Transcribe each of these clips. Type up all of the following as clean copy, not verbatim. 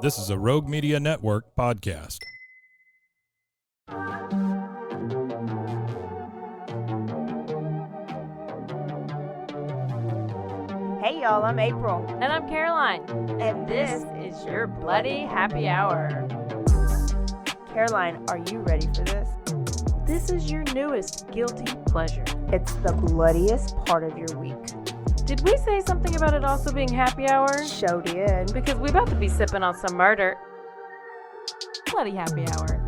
This is a Rogue Media Network podcast. Hey y'all, I'm April. And I'm Caroline. And this is your Bloody Happy Hour. Caroline, are you ready for this? This is your newest guilty pleasure. It's the bloodiest part of your week. Did we say something about it also being happy hour? Show did. Because we're about to be sipping on some murder. Bloody Happy Hour.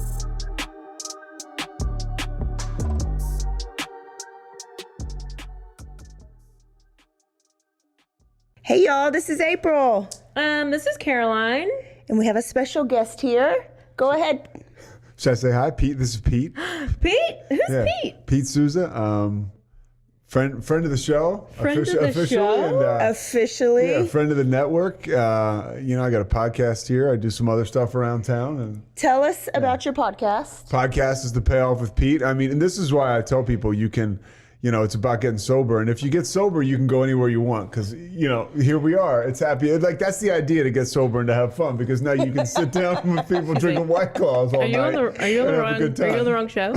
Hey y'all, this is April. This is Caroline. And we have a special guest here. Go ahead. Should I say hi, Pete? This is Pete. Pete? Who's Pete? Pete Sousa, friend of the show. Officially. Yeah, friend of the network. I got a podcast here. I do some other stuff around town. And tell us about your podcast. Podcast is the Payoff with Pete. I mean, and this is why I tell people you can, it's about getting sober. And if you get sober, you can go anywhere you want because, here we are. It's happy. Like, that's the idea, to get sober and to have fun, because now you can sit down with people drinking White Claws all night. Are you on the wrong show?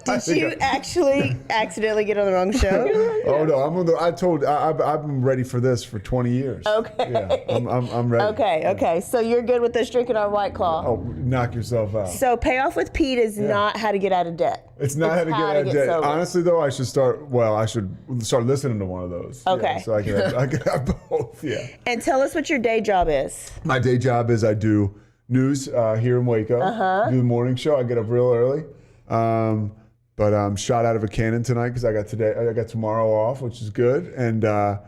Did you actually accidentally get on the wrong show? Oh, no. I've been ready for this for 20 years. Okay. Yeah, I'm ready. Okay. So you're good with us drinking our White Claw? Oh, knock yourself out. So Payoff with Pete is not how to get out of debt. It's not how to get out of debt. Sober. Honestly, though, I should start listening to one of those. Okay. Yeah, so I can have both, yeah. And tell us what your day job is. My day job is I do news here in Waco. Do the morning show. I get up real early. But I'm shot out of a cannon tonight because I got tomorrow off, which is good. And I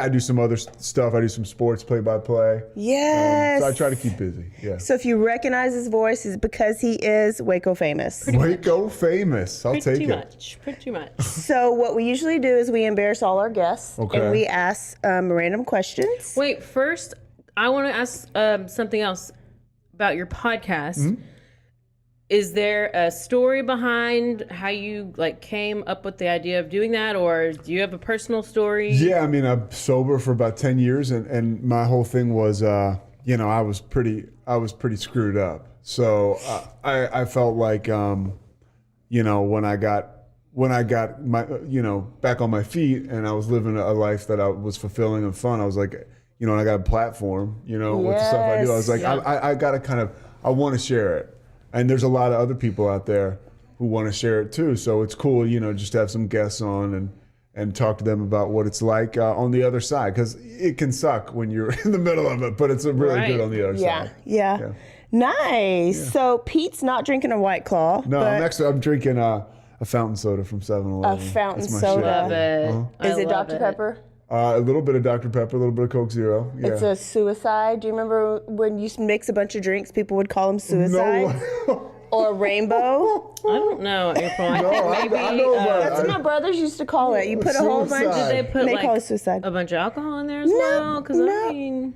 do some other stuff. I do some sports play-by-play. Yes. So I try to keep busy. Yeah. So if you recognize his voice, it's because he is Waco famous. Waco famous. I'll take it. Pretty much. So what we usually do is we embarrass all our guests. Okay. And we ask random questions. Wait, first, I want to ask something else about your podcast. Mm-hmm. Is there a story behind how you came up with the idea of doing that, or do you have a personal story? Yeah, I mean, I'm sober for about 10 years, and my whole thing was, I was pretty screwed up. So I felt like, when I got my, back on my feet, and I was living a life that I was fulfilling and fun, I was like, and I got a platform, with the stuff I do. I was like, I gotta I want to share it. And there's a lot of other people out there who want to share it too. So it's cool, just to have some guests on and talk to them about what it's like on the other side. Because it can suck when you're in the middle of it, but it's really good on the other side. Yeah. Nice. Yeah. So Pete's not drinking a White Claw. No, I'm drinking a fountain soda from 7-Eleven. A fountain soda. Love it. Uh-huh. Is it Dr. Pepper? A little bit of Dr. Pepper, a little bit of Coke Zero. Yeah. It's a suicide. Do you remember when you mix a bunch of drinks, people would call them suicide? No. Or a rainbow? I don't know, April. I know that's what my brothers used to call it. You put a whole bunch. Did they call it suicide. A bunch of alcohol in there as well? Because And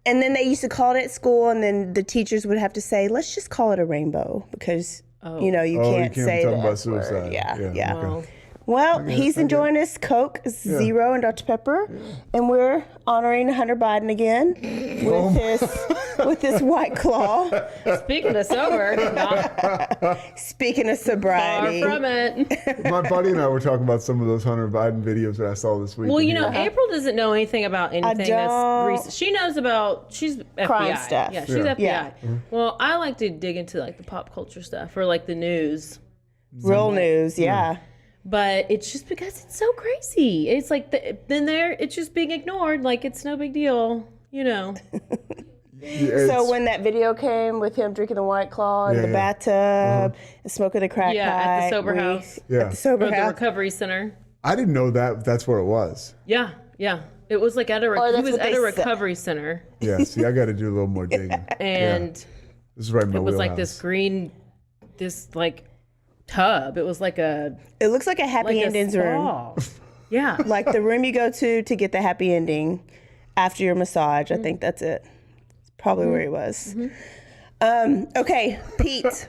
then they used to call it at school, and then the teachers would have to say, "Let's just call it a rainbow," because you can't say that. About suicide. Yeah. Okay. Well, he's enjoying his Coke Zero and Dr. Pepper, and we're honoring Hunter Biden again with his White Claw. Speaking of sober, speaking of sobriety, far from it. My buddy and I were talking about some of those Hunter Biden videos that I saw this week. Well, April doesn't know anything about anything that's recent. She knows she's FBI. Crime stuff. Yeah, she's FBI. Yeah. Well, I like to dig into the pop culture stuff or the news. Real news, yeah. But it's just because it's so crazy. It's it's just being ignored. It's no big deal, So when that video came with him drinking the White Claw in the bathtub and smoking the crack pipe. At the sober house. At the sober house. The recovery center. I didn't know that's what it was. Yeah. It was at a recovery center. Yeah, see, I got to do a little more digging. And this is right in my wheelhouse. It was this green, tub. It was it looks like a happy endings room. Yeah. Like the room you go to get the happy ending after your massage. I think that's it. It's probably where he was. Okay, Pete.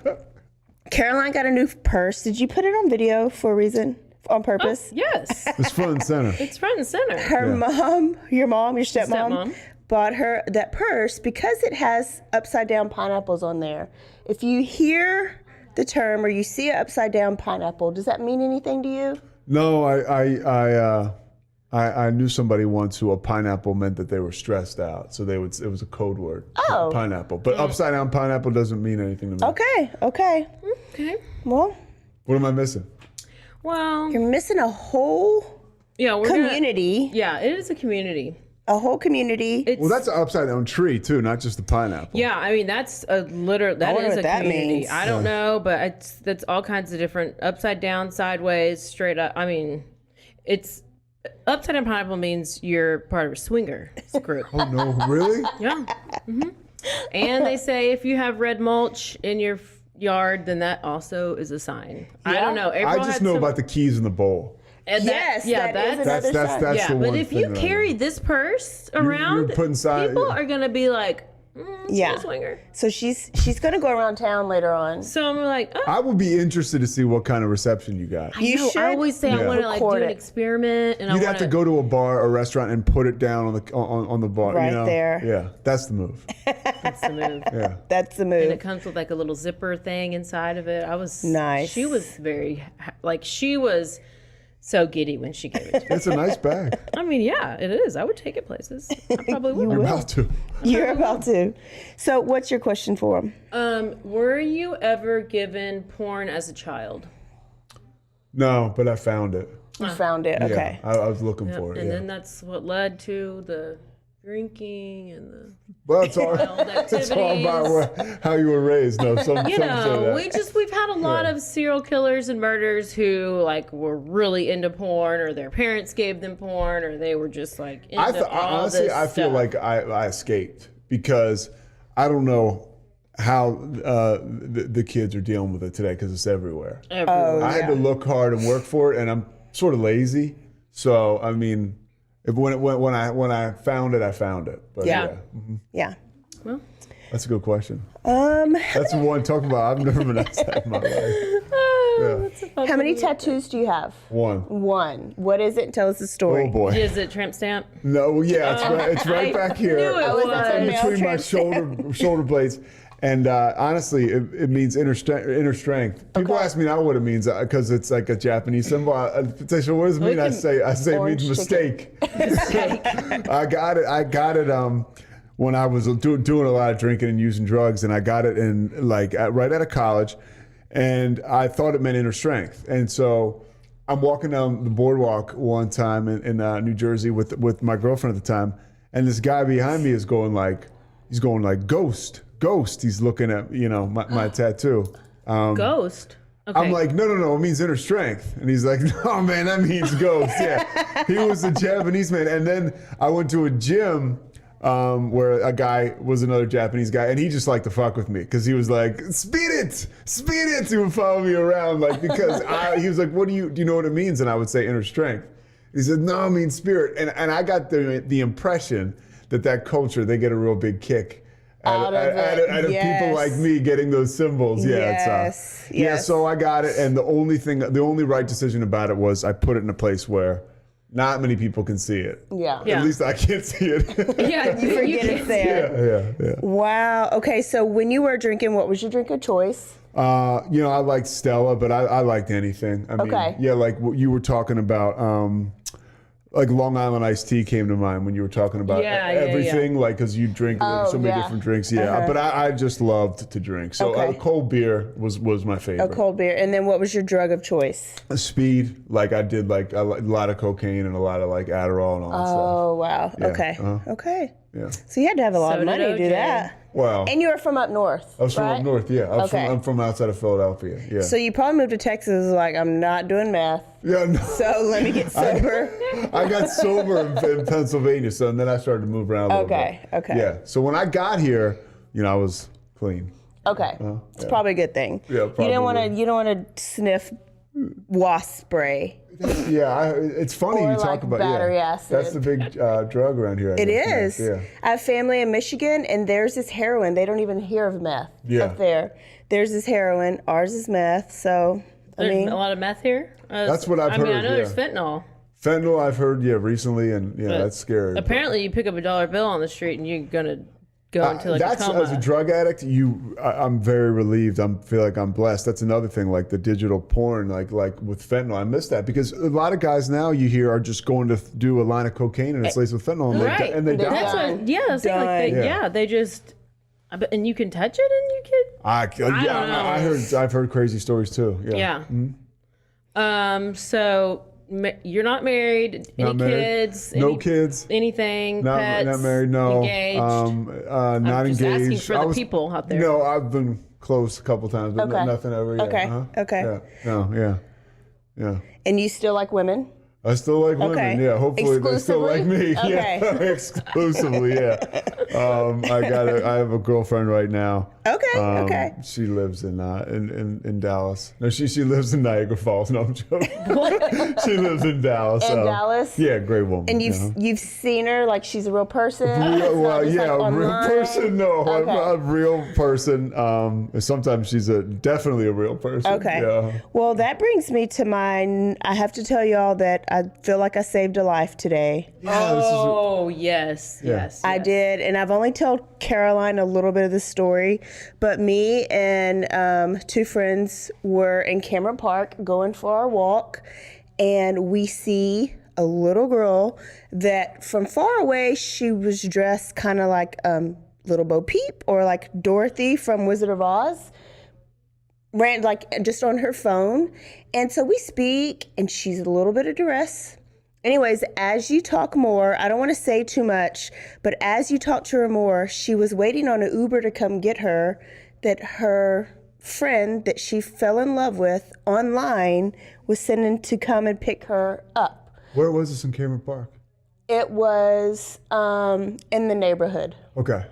Caroline got a new purse. Did you put it on video for a reason? On purpose? Yes. It's front and center. It's front and center. Her mom, your stepmom, bought her that purse because it has upside down pineapples on there. If you hear the term or you see an upside down pineapple, does that mean anything to you? No, I knew somebody once who a pineapple meant that they were stressed out, so it was a code word. Oh. Pineapple, but upside down pineapple doesn't mean anything to me. Okay. Well, What am I missing? Well, you're missing a whole yeah, community. Yeah, it is a community. A whole community. Well, that's an upside down tree too, not just the pineapple. Yeah, I mean that's a literal. That wonder is what a that community. means. I don't know, but that's all kinds of different upside down, sideways, straight up. I mean, it's upside down pineapple means you're part of a swinger group. Oh no, really? Yeah. And they say if you have red mulch in your yard, then that also is a sign. I don't know. I just know about the keys in the bowl. And Yes, yeah, that is that's another sign. That's yeah. the one But if thing you that I carry know. this purse around, putting people are gonna be like, Yeah. a swinger. So she's gonna go around town later on. So I'm like, oh. I would be interested to see what kind of reception you got. You No, should. I always say I want to like do record an it. experiment, and You'd I have want to go to a bar or restaurant and put it down on the bar. Right you know? there. Yeah, that's the move. That's the move. Yeah. That's the And move. it comes with like a little zipper thing inside of it. I was Nice. She was she was so giddy when she gave it to me. It's a nice bag. I mean, yeah, it is. I would take it places. I probably would. You're about to. You're about to. So what's your question for him? Were you ever given porn as a child? No, but I found it. You found it. Okay. Yeah, I was looking for it. And yeah. then that's what led to the drinking and the Well, it's all, wild it's all about activities. how you were raised. No, some You say know, that. we've had a lot of serial killers and murderers who like were really into porn, or their parents gave them porn, or they were just like into all honestly, this I feel stuff. like I escaped because I don't know how the kids are dealing with it today because it's everywhere. Everywhere. I had to look hard and work for it, and I'm sort of lazy. So I mean, when I found it, I found it. But Yeah. Yeah. Well, that's a good question. That's the one talk about. I've never been asked that in my life. Yeah. How many tattoos do you have? One. One. What is it? Tell us the story. Oh boy. is it tramp stamp? No, yeah, it's right back here. knew it was. in Male between my tramp shoulder blades. And honestly, it means inner strength. People ask me now what it means because it's like a Japanese symbol. I say, so what does it mean? I say it Orange means mistake. I got it. When I was doing a lot of drinking and using drugs, and I got it in right out of college, and I thought it meant inner strength. And so I'm walking down the boardwalk one time in New Jersey with my girlfriend at the time, and this guy behind me is going like ghost. He's looking at my tattoo. Ghost. Okay. I'm like, no, it means inner strength. And he's like, no, man, that means ghost. Yeah. He was a Japanese man. And then I went to a gym where a guy was another Japanese guy, and he just liked to fuck with me because he was like, speed it. He would follow me around because he was like, do you know what it means? And I would say inner strength. He said, no, it means spirit. And I got the impression that culture, they get a real big kick out of people like me getting those symbols. Yeah, yeah. So I got it, and the only right decision about it was I put it in a place where not many people can see it. Yeah. Yeah. At least I can't see it. Yeah, You forget it's there. Yeah. Wow. Okay. So when you were drinking, what was your drink of choice? I liked Stella, but I liked anything. I mean, Okay. yeah, like what you were talking about. Like Long Island iced tea came to mind when you were talking about everything, like because you drink so many different drinks. Yeah, but I just loved to drink. So Okay. cold beer was my favorite. A cold beer. And then what was your drug of choice? Speed, like I did a lot of cocaine and a lot of like Adderall and all that stuff. Oh, wow. Yeah, Okay. Okay. Yeah. So you had to have a lot So of did money to do OJ. that. Well, And you were from up north, I was from right? up north. Yeah, I'm from outside of Philadelphia. Yeah. So you probably moved to Texas like, I'm not doing math. Yeah. No. So let me get sober. I got sober in Pennsylvania, so and then I started to move around a little bit. Okay. Yeah. So when I got here, I was clean. Okay. It's probably a good thing. Yeah, You don't want probably. to sniff wasp spray. Yeah, it's funny Or you talk like about battery acid. That's the big drug around here. It is. Yeah. I have family in Michigan, and theirs is heroin. They don't even hear of meth up there. Theirs is heroin. Ours is meth. So, There's a lot of meth here. That's what I've heard, I know yeah. there's fentanyl. Fentanyl, I've heard, recently, and But that's scary. Apparently, you pick up a $1 bill on the street and you're gonna go into like a coma. As a drug addict, I'm very relieved. I feel like I'm blessed. That's another thing, like the digital porn, like with fentanyl. I miss that because a lot of guys now you hear are just going to do a line of cocaine and it's laced with fentanyl, and Right. they They're die. That's done. what, yeah, that's like Done. they just, and you can touch it and you can. I've heard crazy stories too. Yeah. Yeah. So you're not married. Any Not married. kids? No kids. Anything? Not, pets? not married. No. Engaged? Not just engaged. asking for the people out there. No, I've been close a couple times, but Okay. nothing ever yet. Okay. Uh-huh. Okay. Yeah. No. Yeah. And you still like women? I still like women. Okay. Yeah. Hopefully they still like me. Exclusively? Yeah. Okay. Exclusively. Yeah. I have a girlfriend right now. Okay. Okay. She lives in Dallas. No, she lives in Niagara Falls. No, I'm joking. She lives in Dallas. In Dallas? Yeah, great woman. And you've seen her, like she's a real person? Real, well, It's not just, like, a real online? person. No, Okay. a real person. Sometimes she's definitely a real person. Okay. Yeah. Well, that brings me to I have to tell y'all that I feel like I saved a life today. Oh, yes. I did, and I've only told Caroline a little bit of the story, but me and two friends were in Cameron Park going for our walk, and we see a little girl that from far away, she was dressed kind of like Little Bo Peep or like Dorothy from Wizard of Oz. Ran like just on her phone. And so we speak and she's a little bit of duress. Anyways, as you talk more, I don't want to say too much, but as you talk to her more, she was waiting on an Uber to come get her, that her friend that she fell in love with online was sending to come and pick her up. Where was this in Cameron Park? It was in the neighborhood. Okay.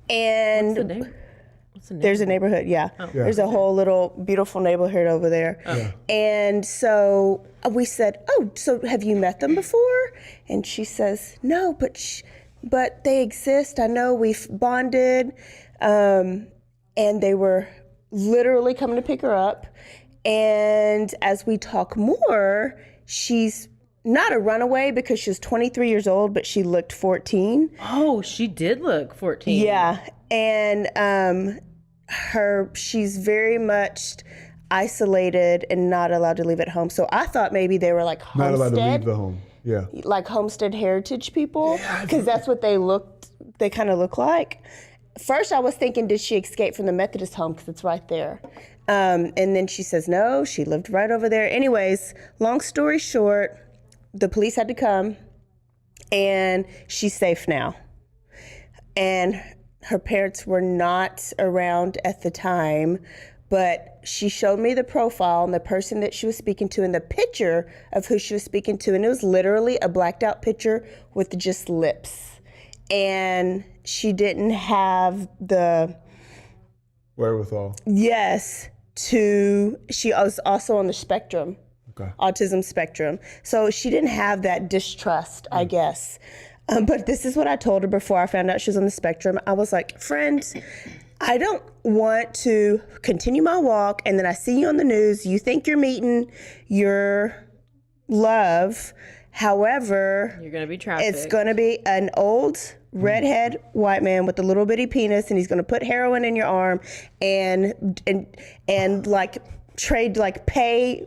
And What's the name? there's a neighborhood, yeah. There's a whole little beautiful neighborhood over there. And so we said, oh, so have you met them before? And she says, no, but they exist. I know, we've bonded. And they were literally coming to pick her up. And as we talk more, she's not a runaway because she was 23 years old, but she looked 14. Oh, she did look 14. Yeah. And she's very much isolated and not allowed to leave at home. So I thought maybe they were like Not allowed to leave Homestead, the home. Yeah. like Homestead Heritage people, because that's what they kind of look like. First I was thinking, did she escape from the Methodist home because it's right there? And then she says, no, she lived right over there. Anyways, long story short, the police had to come and she's safe now. And her parents were not around at the time, but she showed me the profile and the person that she was speaking to and the picture of who she was speaking to. And it was literally a blacked out picture with just lips. And she didn't have the Wherewithal. she was also on the spectrum, autism spectrum. So she didn't have that distrust, I guess. But this is what I told her before I found out she was on the spectrum. I was like, friend, I don't want to continue my walk and then I see you on the news. You think you're meeting your love. However, You're going to be trafficked. it's going to be an old redhead white man with a little bitty penis, and he's going to put heroin in your arm and like trade, like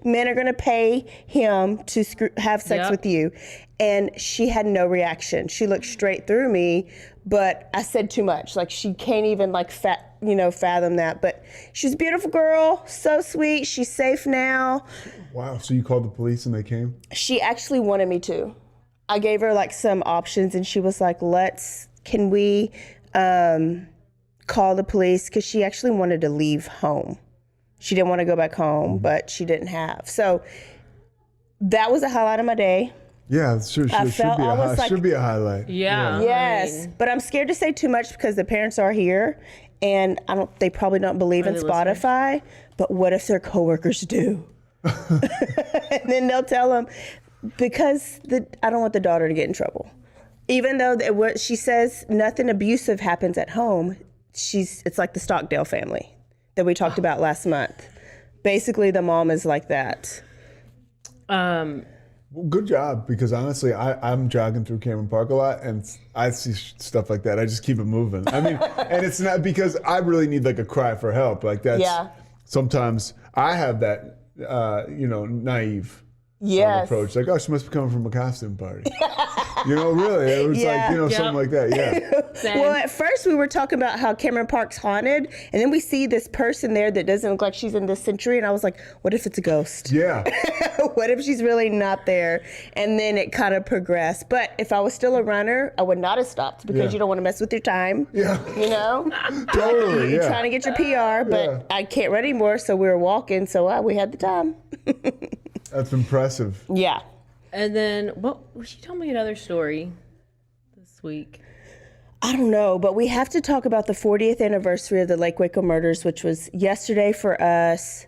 men are going to pay him to have sex with you. And she had no reaction. She looked straight through me, but I said too much. Like she can't even fathom that. But she's a beautiful girl, so sweet. She's safe now. Wow. So you called the police and they came? She actually wanted me to. I gave her like some options and she was like, can we call the police? Because she actually wanted to leave home. She didn't want to go back home, but she didn't have. So that was a highlight of my day. Yeah, should be a highlight. Yeah. Yes, but I'm scared to say too much because the parents are here, and they probably don't believe in Spotify. But what if their coworkers do? And then they'll tell them, because I don't want the daughter to get in trouble. Even though she says nothing abusive happens at home, it's like the Stockdale family that we talked about last month. Basically, the mom is like that. Well, good job, because honestly, I'm jogging through Cameron Park a lot, and I see stuff like that. I just keep it moving. I mean, and it's not because I really need like a cry for help. Like that's sometimes I have that, naive approach. Like, oh, she must be coming from a costume party. Really, it was like, something like that. Yeah. Well, at first we were talking about how Cameron Park's haunted, and then we see this person there that doesn't look like she's in this century, and I was like, what if it's a ghost? Yeah. What if she's really not there? And then it kind of progressed. But if I was still a runner, I would not have stopped, because you don't want to mess with your time. Yeah. Totally. You're trying to get your PR, but I can't run anymore, so we were walking, so we had the time. That's impressive. Yeah. And then, she told me another story this week. I don't know, but we have to talk about the 40th anniversary of the Lake Waco murders, which was yesterday for us,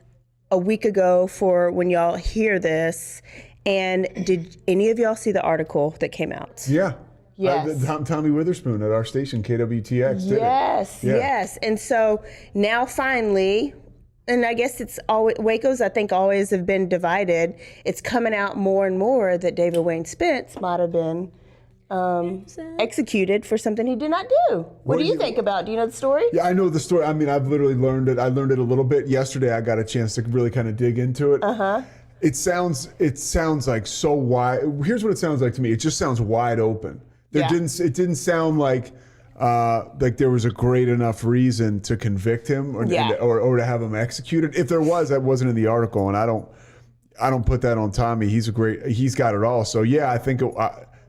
a week ago for when y'all hear this. And did any of y'all see the article that came out? Yeah. Yes. Tommy Witherspoon at our station, KWTX, did it. Yes. And so now finally, and I guess it's always, Waco's, I think, always have been divided. It's coming out more and more that David Wayne Spence might have been executed for something he did not do. What do you think about? Do you know the story? Yeah, I know the story. I mean, I've literally learned it. I learned it a little bit yesterday. I got a chance to really kind of dig into it. It sounds like so wide. Here's what it sounds like to me. It just sounds wide open. It didn't sound like there was a great enough reason to convict him or to have him executed. If there was, that wasn't in the article, and I don't put that on Tommy. He's he's got it all. So yeah, I think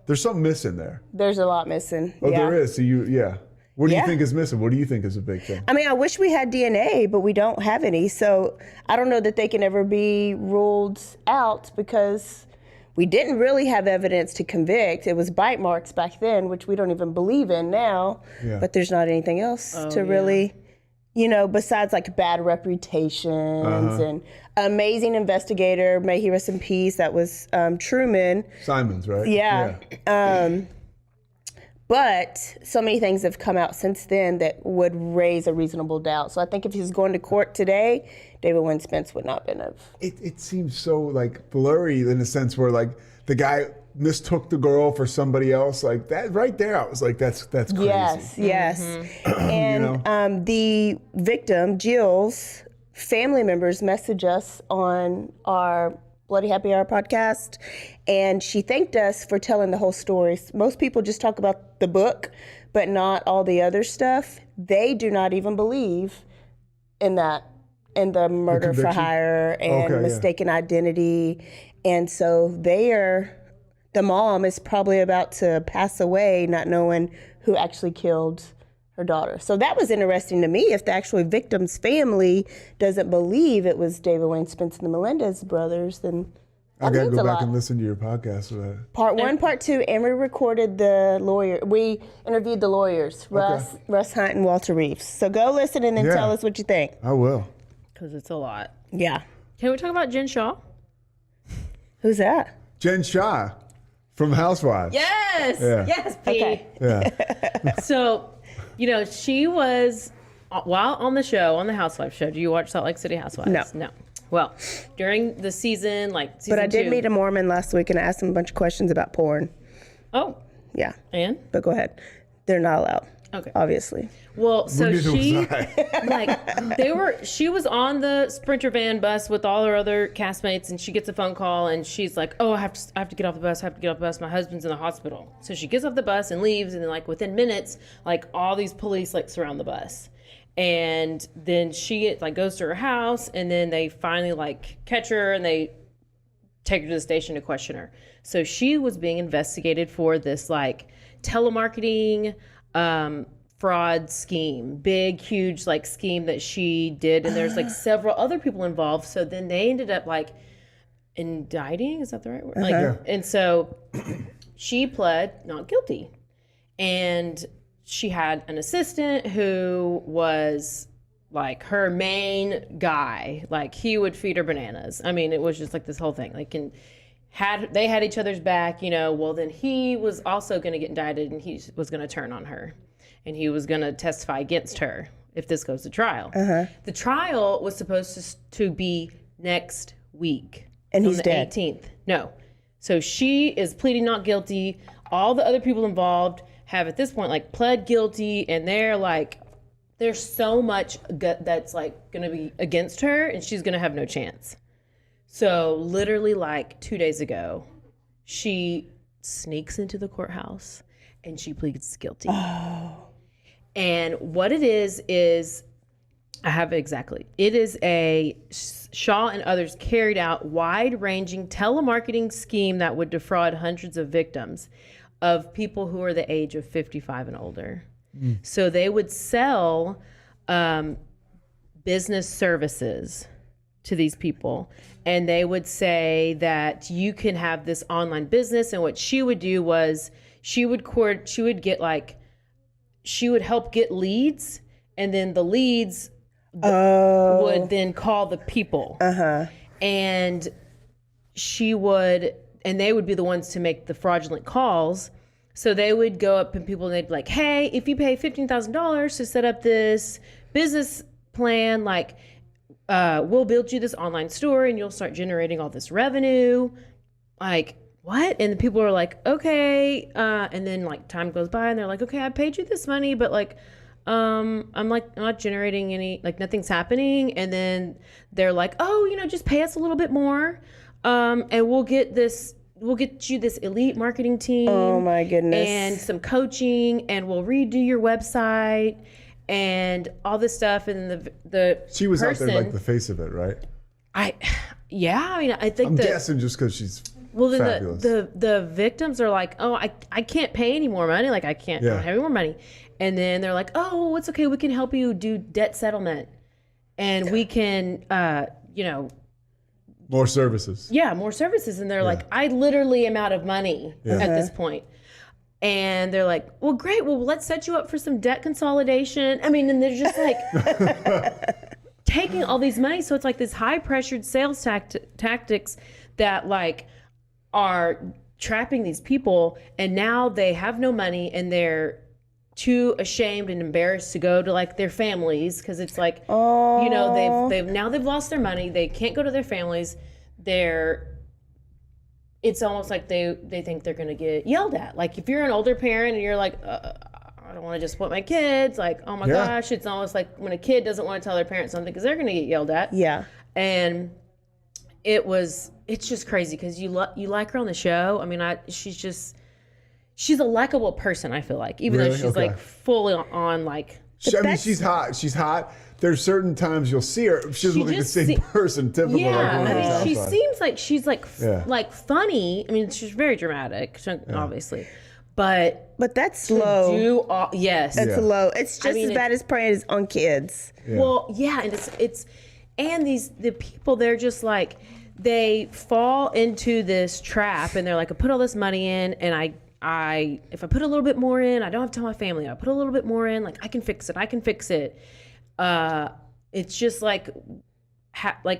there's something missing there. There's a lot missing. Oh, there is. So what do you think is missing? What do you think is a big thing? I mean, I wish we had DNA, but we don't have any. So I don't know that they can ever be ruled out, because we didn't really have evidence to convict. It was bite marks back then, which we don't even believe in now. Yeah. But there's not anything else really, besides like bad reputations and amazing investigator, may he rest in peace. That was Truman. Simons, right? Yeah. But so many things have come out since then that would raise a reasonable doubt. So I think if he's going to court today, David Wayne Spence would not have been It seems so like blurry in a sense where like the guy mistook the girl for somebody else. Like that right there, I was like, that's crazy. Yes. And the victim, Jill's family members, message us on our Bloody Happy Hour podcast, and she thanked us for telling the whole story. Most people just talk about the book, but not all the other stuff. They do not even believe in that, in the murder for hire and mistaken identity. And so the mom is probably about to pass away not knowing who actually killed her daughter. So that was interesting to me. If the actual victim's family doesn't believe it was David Wayne Spence and the Melendez brothers, then I gotta go back and listen to your podcast for that. Part 1, Part 2, and we recorded the lawyer. We interviewed the lawyers, Russ Hunt and Walter Reeves. So go listen and then tell us what you think. I will. Because it's a lot. Yeah. Can we talk about Jen Shaw? Who's that? Jen Shaw from Housewives. Yes. Yeah. Yes, Pete. Okay. Yeah. So, she was, while on the show, on the Housewives show, do you watch Salt Lake City Housewives? No. Well, during the season, season But I did 2, meet a Mormon last week and I asked him a bunch of questions about porn. Oh. Yeah. And? But go ahead. They're not allowed. Okay. Obviously. Well, so she was on the Sprinter van bus with all her other castmates, and she gets a phone call and she's like, oh, I have to get off the bus. My husband's in the hospital. So she gets off the bus and leaves, and then within minutes, all these police surround the bus. And then she goes to her house, and then they finally catch her and they take her to the station to question her. So she was being investigated for this telemarketing fraud scheme, big, huge scheme that she did, and there's several other people involved. So then they ended up indicting, is that the right word? And so she pled not guilty, and she had an assistant who was her main guy. He would feed her bananas. I mean, it was just this whole thing. They had each other's back, well, then he was also going to get indicted, and he was going to turn on her, and he was going to testify against her if this goes to trial. The trial was supposed to be next week. And he's the dead. 18th. No. So she is pleading not guilty. All the other people involved have at this point like pled guilty, and they're like, there's so much that's like going to be against her, and she's going to have no chance. So literally like 2 days ago, she sneaks into the courthouse and she pleads guilty. Oh. And what it is I have it exactly. It is a Shaw and others carried out wide-ranging telemarketing scheme that would defraud hundreds of victims of people who are the age of 55 and older. So they would sell business services to these people, and they would say that you can have this online business. And what she would do was she would help get leads, and then the leads would then call the people. And they would be the ones to make the fraudulent calls. So they would go up and people, and they'd be like, hey, if you pay $15,000 to set up this business plan, like, we'll build you this online store and you'll start generating all this revenue. Like, what? And the people are like, okay. And then like time goes by and they're like, okay, I paid you this money, but like, I'm like not generating any, like nothing's happening. And then they're like, oh, just pay us a little bit more. And we'll get you this elite marketing team. Oh my goodness. And some coaching, and we'll redo your website and all this stuff. And the She was person, out there like the face of it, right? I think I'm guessing just because she's fabulous. The victims are like, oh, I can't pay any more money. Like I don't have any more money. And then they're like, oh, it's okay. We can help you do debt settlement, and we can, more services. Yeah, more services. And they're like, I literally am out of money at this point. And they're like, well, great. Well, let's set you up for some debt consolidation. I mean, and they're just like taking all these money. So it's like this high pressured sales tactics that like are trapping these people. And now they have no money and they're too ashamed and embarrassed to go to like their families. Cause it's like, they've lost their money. They can't go to their families. It's almost like they think they're going to get yelled at. Like if you're an older parent and you're like, I don't want to just put my kids, like, oh my gosh, it's almost like when a kid doesn't want to tell their parents something because they're going to get yelled at. Yeah. And it's just crazy because you like her on the show. I mean, she's a likable person, I feel like, even though she's like fully on like. She's hot. She's hot. There's certain times you'll see her. She doesn't look like the same person. Typical. Yeah, I mean, she seems like she's like funny. I mean, she's very dramatic, obviously, but that's low. Yes, it's low. It's just as bad as preying on kids. Yeah. Well, yeah, and and the people, they're just like they fall into this trap, and they're like, I put all this money in, and if I put a little bit more in, I don't have to tell my family. I put a little bit more in, like I can fix it. It's just like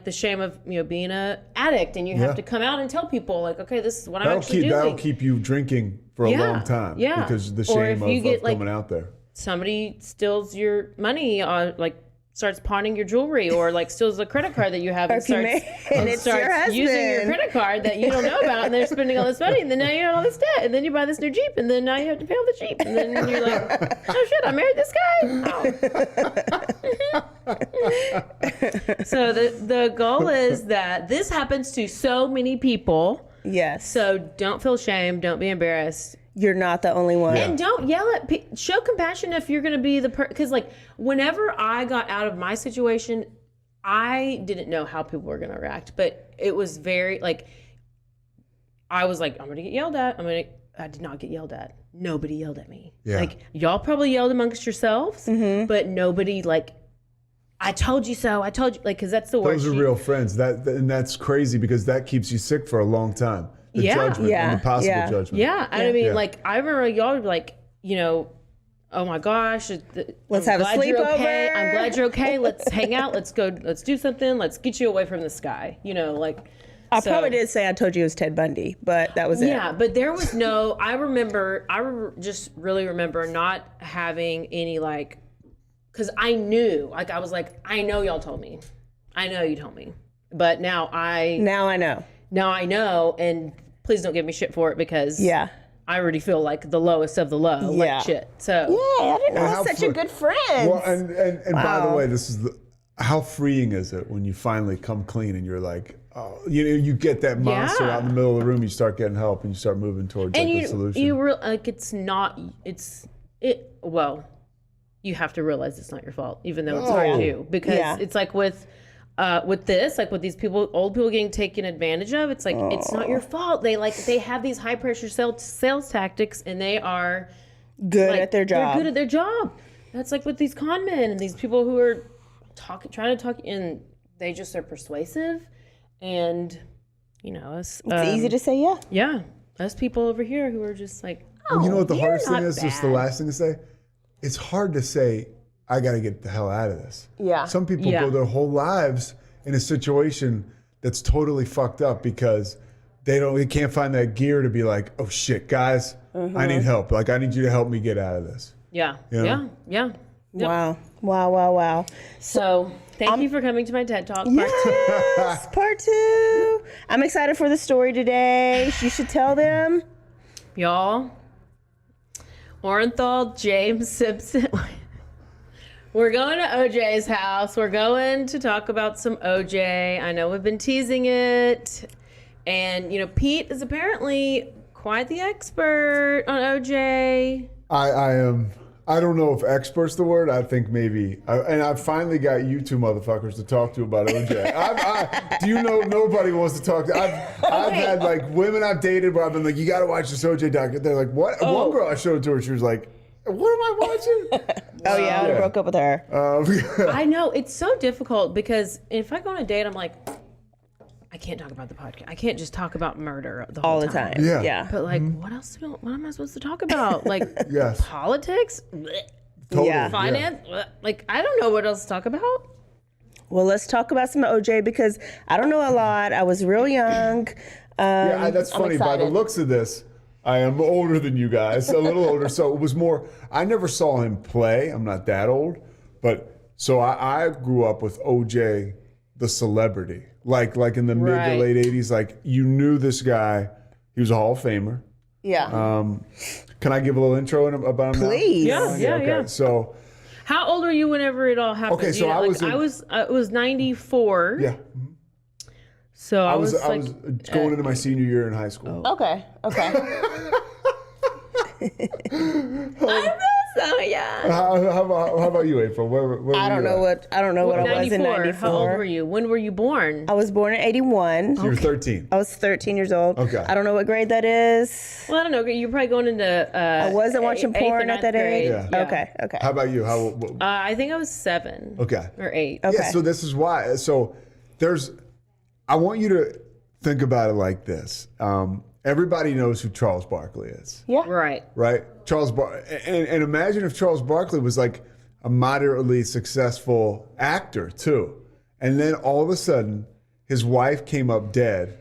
the shame of being an addict, and you have to come out and tell people like, okay, this is what I'm actually doing. That'll keep you drinking for a long time. Yeah, because the shame of coming out there. Somebody steals your money, like starts pawning your jewelry, or like steals a credit card that you have and starts using your credit card that you don't know about, and they're spending all this money, and then now you have all this debt, and then you buy this new Jeep, and then now you have to pay off the Jeep, and then you're like, oh shit, I married this guy. So the goal is that this happens to so many people. Yes. So don't feel shame. Don't be embarrassed. You're not the only one. And don't yell at show compassion if you're going to be the person. Because like whenever I got out of my situation, I didn't know how people were going to react. But it was very like, I was like, I'm going to get yelled at. I did not get yelled at. Nobody yelled at me. Yeah. Like y'all probably yelled amongst yourselves, but nobody like, I told you so. I told you, like, because that's the word. Those are real friends. And that's crazy because that keeps you sick for a long time. The judgment and the possible judgment. Yeah. I mean, like, I remember y'all would be like, oh my gosh. Let's have a sleepover. Okay. I'm glad you're okay. Let's hang out. Let's go. Let's do something. Let's get you away from the sky. Like. I probably did say I told you it was Ted Bundy, but that was it. Yeah, but there was no, just really remember not having any like, because I knew, like, I was like, I know y'all told me. I know you told me. But now I know. Now I know. And please don't give me shit for it because Yeah. I already feel like the lowest of the low, Yeah. like shit. So Yeah, I didn't know how that's such a good friend. Well, and by the Wow. way, this is how freeing is it when you finally come clean and you're like, oh, you get that monster Yeah. out in the middle of the room, you start getting help, and you start moving towards and the solution. Well, you have to realize it's not your fault, even though it's Oh. hard to, because Yeah. it's like with this, like with these people, old people getting taken advantage of. It's like it's not your fault. They have these high pressure sales tactics, and they are Good like, at their job. They're good at their job. That's like with these con men and these people who are trying to talk, and they just are persuasive, and us. It's easy to say yeah. Yeah, us people over here who are just like, You know what the you're hardest thing not is? Just the bad. last thing to say? It's hard to say, I got to get the hell out of this. Yeah. Some people Yeah. go their whole lives in a situation that's totally fucked up because they can't find that gear to be like, oh shit, guys, I need help. Like, I need you to help me get out of this. Yeah, You know? yeah. Yep. Wow. So thank you for coming to my TED Talk part 2. Yes, part 2. I'm excited for the story today. You should tell them. Y'all. OrenthalJames Simpson. We're going to OJ's house. We're going to talk about some OJ. I know we've been teasing it. And, Pete is apparently quite the expert on OJ. I am. I don't know if expert's the word. I think maybe. And I finally got you two motherfuckers to talk to about OJ. Do you know nobody wants to talk to? I've had like women I've dated where I've been like, you got to watch this OJ doc. They're like, what? One girl I showed it to her, she was like, what am I watching? Oh yeah, I broke up with her. I know. It's so difficult because if I go on a date, I'm like, I can't talk about the podcast. I can't just talk about murder the whole All the time. Yeah. But like, what am I supposed to talk about? Like Yes. politics? Blech. Totally, Yeah. Finance? Blech. Like, I don't know what else to talk about. Well, let's talk about some OJ because I don't know a lot. I was real young. Yeah, that's I'm funny. By the excited. looks of this, I am older than you guys, a little older. So it was more, I never saw him play. I'm not that old. But so I grew up with OJ, the celebrity. Like in the mid to Right. late 80s, like you knew this guy. He was a Hall of Famer. Yeah. Can I give a little intro about him now? Please. Yeah. So, How old were you whenever it all happened? Okay, so I was 94. yeah. So I was like, going into my senior year in high school. Okay. So yeah. How about you, April? Where I don't know what I was in 94. How old were you? When were you born? I was born in 81. You were 13. I was 13 years old. Okay. I don't know what grade that is. Well, I don't know. You're probably going into. I wasn't watching porn at that age. Yeah. Okay. How about you? I think I was 7. Okay. Or 8. Okay. Yeah, so this is why. So I want you to think about it like this. Everybody knows who Charles Barkley is, Yeah. Right. right? And imagine if Charles Barkley was like a moderately successful actor too. And then all of a sudden, his wife came up dead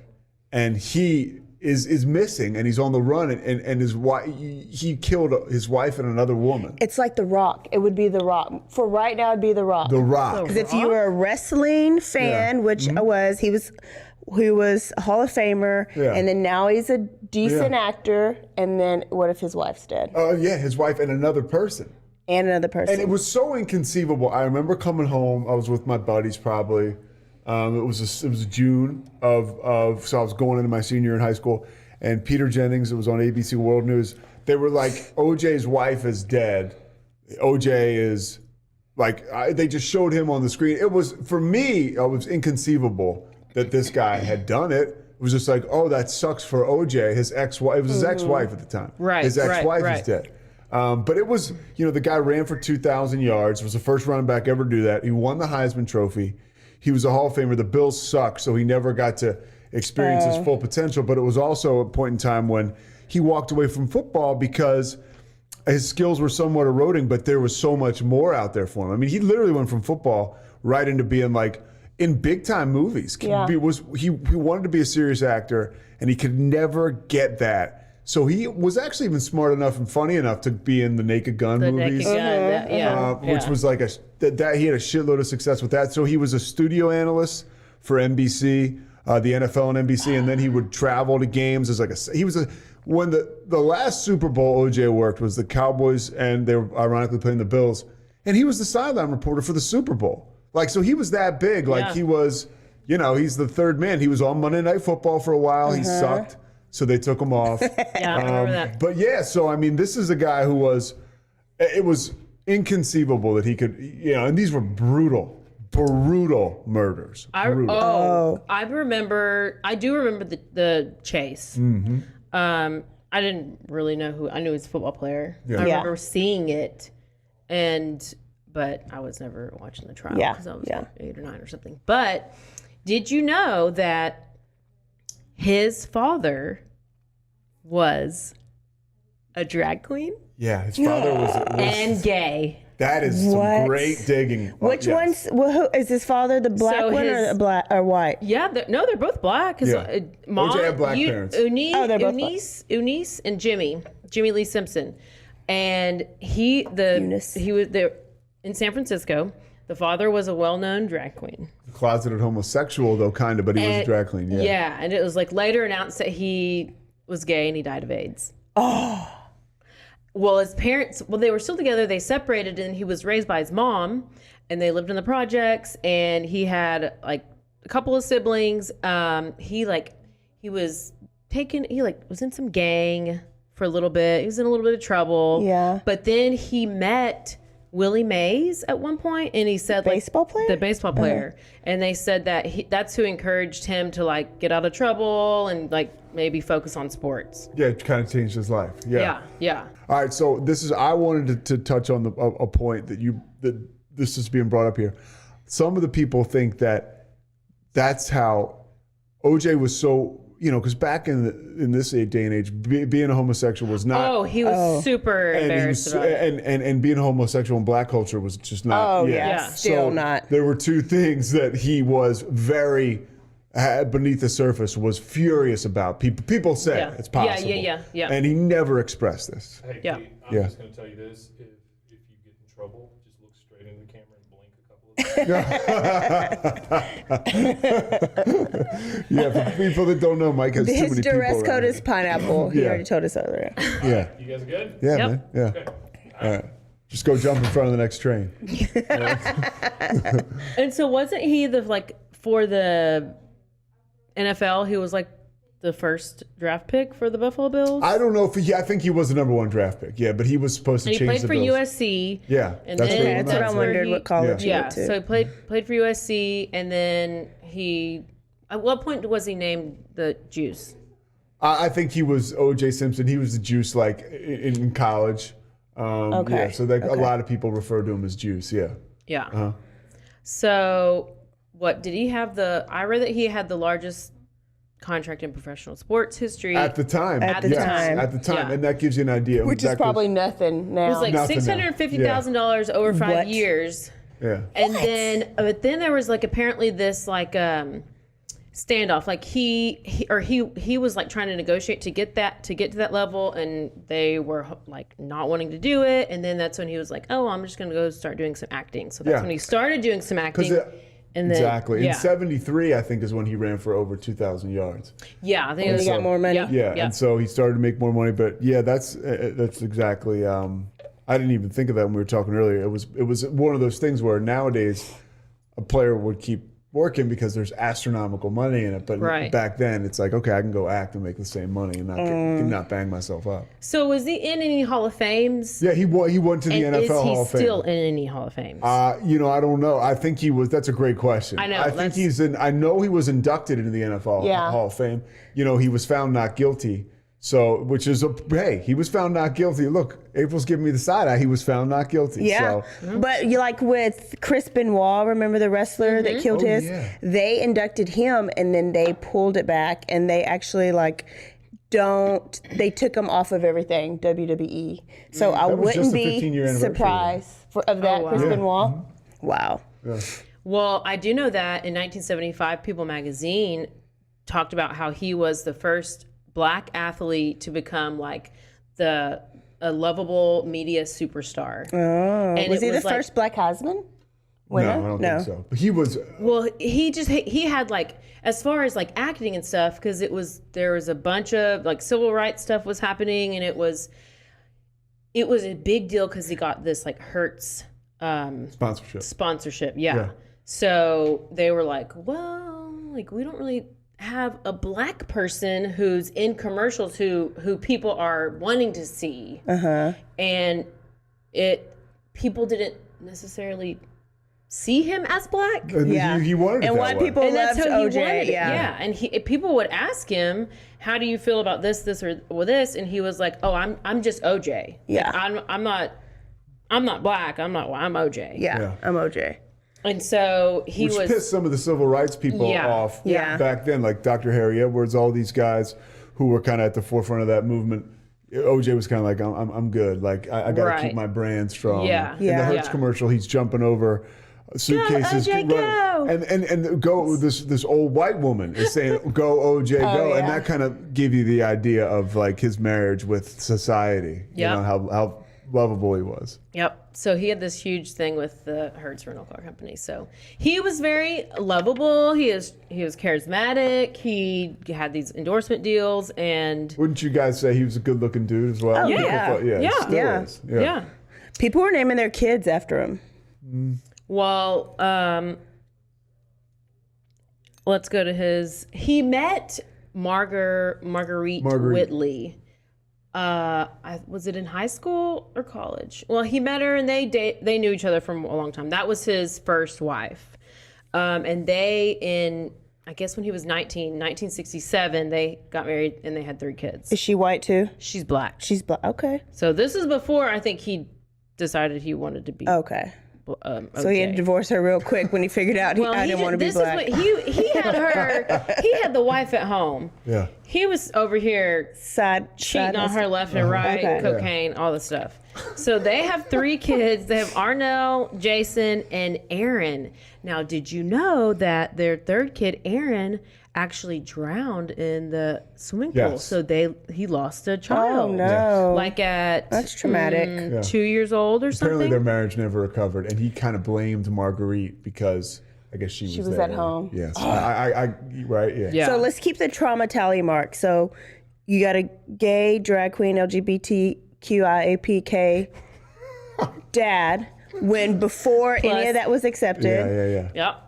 and he is missing and he's on the run and his wife, he killed his wife and another woman. It's like The Rock. It would be The Rock. For right now, it'd be The Rock. The Rock. Because if you were a wrestling fan, which I was, he was a Hall of Famer, Yeah. and then now he's a decent actor. And then what if his wife's dead Yeah, his wife and another person. and another person? And it was so inconceivable. I remember coming home. I was with my buddies probably. It was June of so I was going into my senior year in high school. And Peter Jennings, it was on ABC World News. They were like, OJ's wife is dead. OJ is like, they just showed him on the screen. It was, for me, it was inconceivable that this guy had done it. It was just like, oh, that sucks for OJ. His ex-wife, it was his ex-wife at the time. Right, His ex-wife right. is dead. But it was, the guy ran for 2,000 yards. Was the first running back ever to do that. He won the Heisman Trophy. He was a Hall of Famer. The Bills sucked, so he never got to experience his full potential. But it was also a point in time when he walked away from football because his skills were somewhat eroding, but there was so much more out there for him. I mean, he literally went from football right into being like in big time movies. Yeah. He wanted to be a serious actor, and he could never get that. So he was actually even smart enough and funny enough to be in the Naked Gun The movies. Naked Gun. Which was like that he had a shitload of success with that. So he was a studio analyst for NBC. the NFL and NBC, and then he would travel to games as when the last Super Bowl OJ worked was the Cowboys, and they were ironically playing the Bills, and he was the sideline reporter for the Super Bowl. Like, so he was that big. Like he was, he's the third man. He was on Monday Night Football for a while. He sucked, so they took him off. Yeah, I remember that. But yeah, so I mean, this is a guy who it was inconceivable that he could, and these were brutal murders. I do remember the chase. Mm-hmm. I didn't really know who. I knew he was a football player. Yeah. I remember seeing it, but I was never watching the trial because I was like 8 or 9 or something. But did you know that his father was a drag queen? Yeah, his father was and gay. That is some great digging. Which one's? Who is his father? The black one or the black or white? Yeah, they're both black. Mom, OJ had black parents. Eunice and Jimmy Lee Simpson, and he was there in San Francisco. The father was a well-known drag queen. Closeted homosexual though, kind of, but he was a drag queen. Yeah. Yeah, and it was like later announced that he was gay and he died of AIDS. Oh. Well, his parents, they were still together. They separated, and he was raised by his mom, and they lived in the projects. And he had like a couple of siblings. He was in some gang for a little bit. He was in a little bit of trouble. Yeah. But then he met Willie Mays at one point, and he said the baseball player, and they said that that's who encouraged him to like get out of trouble and like maybe focus on sports. Yeah, it kind of changed his life. Yeah. All right, so I wanted to touch on a point that this is being brought up here. Some of the people think that's how OJ was so, because back in this day and age, being a homosexual was not. Oh, he was super embarrassed about it. And being a homosexual in black culture was just not. Oh, yeah. Still so not. There were two things that he was very beneath the surface was furious about. People say it's possible. Yeah. And he never expressed this. Hey, Yeah. Pete, I'm just going to tell you this. If you get in trouble, just look straight into the camera and blink a couple of times. Yeah, for people that don't know, Mike has too many His people dress around code him. is pineapple. He already told us earlier. Yeah. You guys good? Yeah, Yep. man. Yeah. Okay. All right. Just go jump in front of the next train. And so wasn't he for the NFL, he was like the first draft pick for the Buffalo Bills? I don't know I think he was the number 1 draft pick. Yeah, but he was supposed to And he change played the for Bills. USC. Yeah, And that's then That's what I wondered what college he Yeah, went to. so he played for USC, and then at what point was he named the Juice? I think he was OJ Simpson. He was the Juice in college. Okay. Yeah, so a lot of people refer to him as Juice. Yeah. Yeah. Uh-huh. So what did he have I read that he had the largest contract in professional sports history. At the time. At the Yes, time. At the time. Yeah. And that gives you an idea. Which is probably nothing now. It was like Nothing now. $650,000 over 5 What? years. Yeah. And then there was apparently this standoff. Like he was trying to negotiate to get to that level, and they were not wanting to do it. And then that's when he was like, "Oh, I'm just going to go start doing some acting." So that's when he started doing some acting. And then, exactly. Yeah. In 73, I think, is when he ran for over 2,000 yards. Yeah, I think it he was, got more money. Yeah. And so he started to make more money. But yeah, that's exactly. I didn't even think of that when we were talking earlier. It was one of those things where nowadays a player would keep working because there's astronomical money in it. But back then, it's like, okay, I can go act and make the same money and not bang myself up. So was he in any Hall of Fames? Yeah, he went to the And NFL Hall of is Fame. he still in any Hall of Fames? I don't know. I think he was. That's a great question. I know, I think he's in. I know he was inducted into the NFL Hall of Fame. He was found not guilty. So, he was found not guilty. Look, April's giving me the side eye. He was found not guilty. Yeah, So. but with Chris Benoit, remember the wrestler that killed his? Yeah. They inducted him, and then they pulled it back, and they actually they took him off of everything, WWE. So I That was just wouldn't the be 15-year anniversary. surprised of that, Chris Benoit. Wow. Yeah. Well, I do know that in 1975, People magazine talked about how he was the first Black athlete to become a lovable media superstar. Oh, And was it he was the first Black Heisman? Winner? No, I don't think so. But he was. Well, he had like, as far as like acting and stuff, because there was a bunch of like civil rights stuff was happening, and it was a big deal because he got this like Hertz sponsorship. Yeah. So they were like, well, like we don't really have a black person who's in commercials who people are wanting to see. And people didn't necessarily see him as black. He wanted it and that white way. people And loved that's how he OJ. wanted it. Yeah. And people would ask him, how do you feel about this or this? And he was like, oh, I'm just OJ. Yeah. Like, I'm not black. I'm OJ. Yeah, I'm OJ. And so Which pissed some of the civil rights people off back then, like Dr. Harry Edwards, all these guys who were kind of at the forefront of that movement. OJ was kind of like, I'm good. Like, I got to keep my brand strong. Yeah. In the Hertz commercial, he's jumping over suitcases. Go, OJ, go. And go, this old white woman is saying, go, OJ, go. yeah. And that kind of gave you the idea of like his marriage with society. You know, how lovable he was. Yep. So he had this huge thing with the Hertz rental car company. So he was very lovable. He was charismatic. He had these endorsement deals, and Wouldn't you guys say he was a good-looking dude as well? Oh, People yeah. thought- he still Yeah. is. yeah. People were naming their kids after him. Well, let's go to he met Marguerite Whitley. Was it in high school or college? Well, he met her and they knew each other from a long time. That was his first wife. And I guess when he was 1967, they got married and they had 3 kids. Is she white too? She's black. She's black. Okay. So this is before I think he decided he wanted to be Okay. So he had to OJ. divorce her real quick when he figured out I didn't want to be black. He had the wife at home. Yeah. He was over here cheating on her left and right, Okay. cocaine, all this stuff. So they have 3 kids. They have Arnell, Jason, and Aaron. Now, did you know that their 3rd kid, Aaron, actually drowned in the swimming pool? Yes. So he lost a child. Oh no. Like at That's traumatic. 2 years old or Apparently something. their marriage never recovered, and he kind of blamed Marguerite because I guess she was was there. at home. Yes. I right, yeah. Yeah. So let's keep the trauma tally mark. So you got a gay drag queen LGBTQIAPK dad when before any of that was accepted. Yeah. Yep.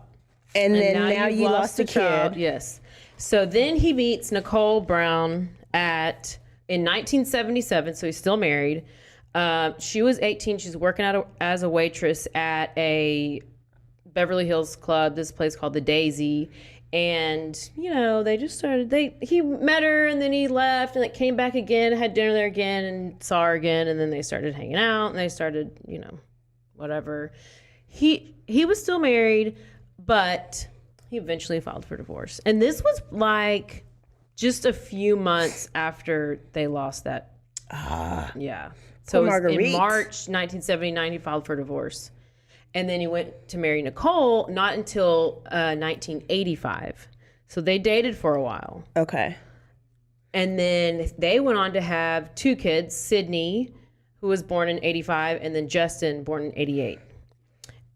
And then now you've you lost a child. kid. Yes. So then he meets Nicole Brown in 1977. So he's still married. She was 18. She's working as a waitress at a Beverly Hills club, this place called the Daisy. And, they just he met her and then he left and came back again, had dinner there again and saw her again. And then they started hanging out and they started, whatever. He was still married, but he eventually filed for divorce. And this was like just a few months after they lost that. Yeah. So it was in March 1979, he filed for divorce. And then he went to marry Nicole, not until 1985. So they dated for a while. Okay. And then they went on to have 2 kids, Sydney, who was born in 85, and then Justin, born in 88.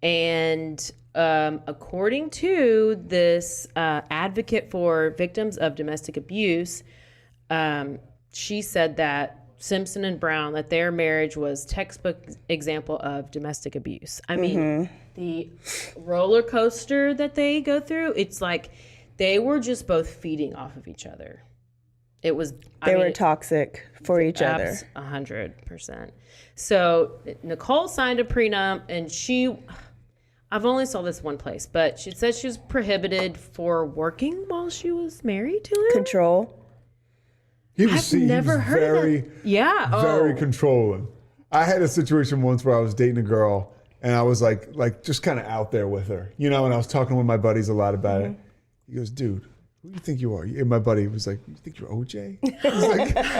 And according to this advocate for victims of domestic abuse, she said that Simpson and Brown, that their marriage was textbook example of domestic abuse. I mean, the roller coaster that they go through, it's like they were just both feeding off of each other. It was They were toxic for each other. 100%. So Nicole signed a prenup, and I've only saw this one place, but she said she was prohibited for working while she was married to him. Control. He was very controlling. I had a situation once where I was dating a girl and I was like just kind of out there with her, and I was talking with my buddies a lot about it. He goes, dude, who do you think you are? And my buddy was like, you think you're OJ?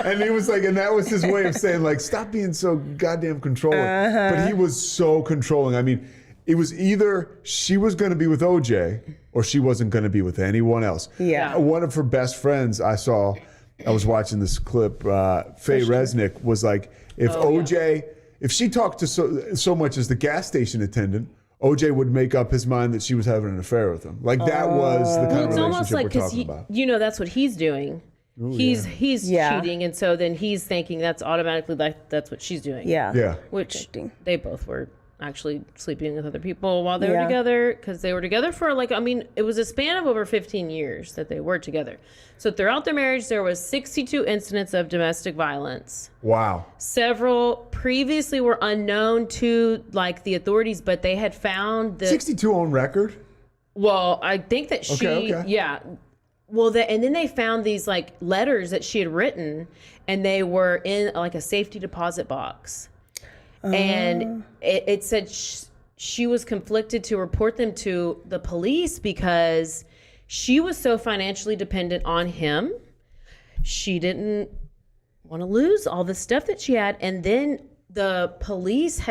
And that was his way of saying like, stop being so goddamn controlling. But he was so controlling. I mean, it was either she was going to be with OJ or she wasn't going to be with anyone else. Yeah. One of her best friends I was watching this clip, Faye Resnick was like, if she talked to so much as the gas station attendant, OJ would make up his mind that she was having an affair with him. Like that was the kind of It's almost relationship like we're because talking about. you know that's what he's doing. Ooh, he's Yeah. cheating, and so then he's thinking that's automatically like that's what she's doing. Yeah. Yeah. Which Protecting. they both were actually sleeping with other people while they were Yeah. together, because they were together for it was a span of over 15 years that they were together. So throughout their marriage, there was 62 incidents of domestic violence. Wow. Several previously were unknown to like the authorities, but they had found that 62 on record? well, I think that she, Okay. yeah. Well, and then they found these like letters that she had written, and they were in like a safety deposit box. And it said she was conflicted to report them to the police because she was so financially dependent on him. She didn't want to lose all the stuff that she had. And then the police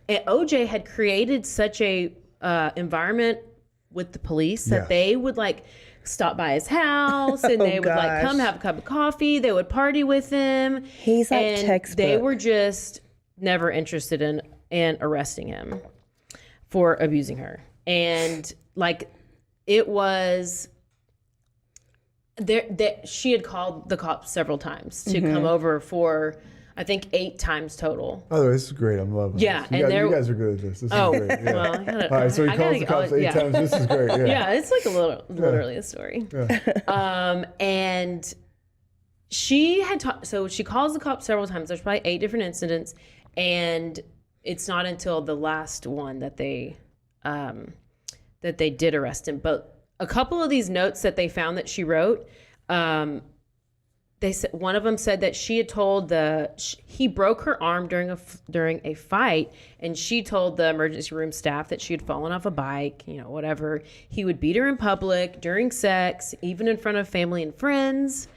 OJ had created such a environment with the police that Yes. they would like stop by his house and they would like gosh. come have a cup of coffee. They would party with him. He's like and textbook. they were just never interested in arresting him for abusing her. And like it was there that she had called the cops several times to come over for I think 8 times total. By the way, this is great. I'm loving Yeah, this. and You guys are good at this. This is great. Yeah. Well, I gotta, All right, so he I calls gotta- the cops 8 yeah. times. This is great. Yeah. Yeah, it's like literally a story. And she had so she calls the cops several times. There's probably 8 different incidents, and it's not until the last one that they did arrest him. But a couple of these notes that they found that she wrote, they said one of them said that she had told he broke her arm during a fight, and she told the emergency room staff that she had fallen off a bike, whatever. He would beat her in public, during sex, even in front of family and friends.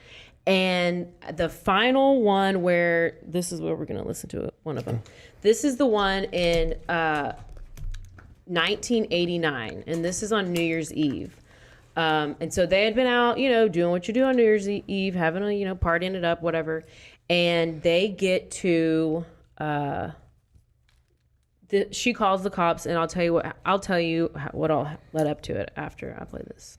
And the final one where this is where we're going to listen to one of them. This is the one in 1989, and this is on New Year's Eve. And so they had been out, doing what you do on New Year's Eve, having a, partying it up, whatever. And they get to, she calls the cops, and I'll tell you what all led up to it after I play this.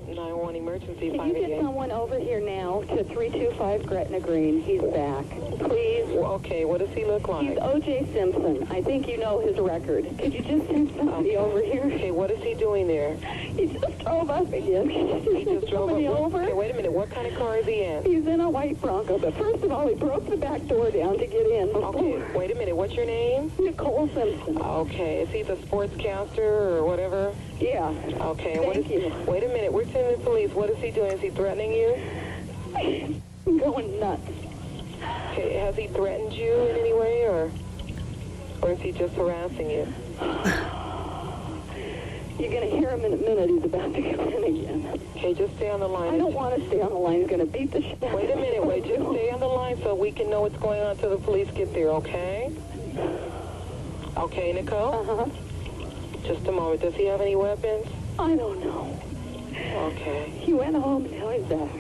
911 emergency. Can you get someone over here now to 325 Gretna Green? He's back. Please. Okay, what does he look like? He's OJ Simpson. I think you know his record. Could you just send somebody over here? Okay, what is he doing there? He just drove up again. He just drove somebody up. over. Okay, wait a minute. What kind of car is he in? He's in a white Bronco, but first of all, he broke the back door down to get in. Okay, wait a minute. What's your name? Nicole Simpson. Okay, is he the sportscaster or whatever? Yeah. Okay, Thank you. Wait a minute. We're sending the police. What is he doing? Is he threatening you? I'm going nuts. Okay, has he threatened you in any way, or is he just harassing you? You're going to hear him in a minute. He's about to come in again. Okay, just stay on the line. I don't want to stay on the line. He's going to beat the shit out of Wait a minute. me. Just stay on the line so we can know what's going on until the police get there, okay? Okay, Nicole? Uh-huh. Just a moment. Does he have any weapons? I don't know. Okay. He went home, now he's back.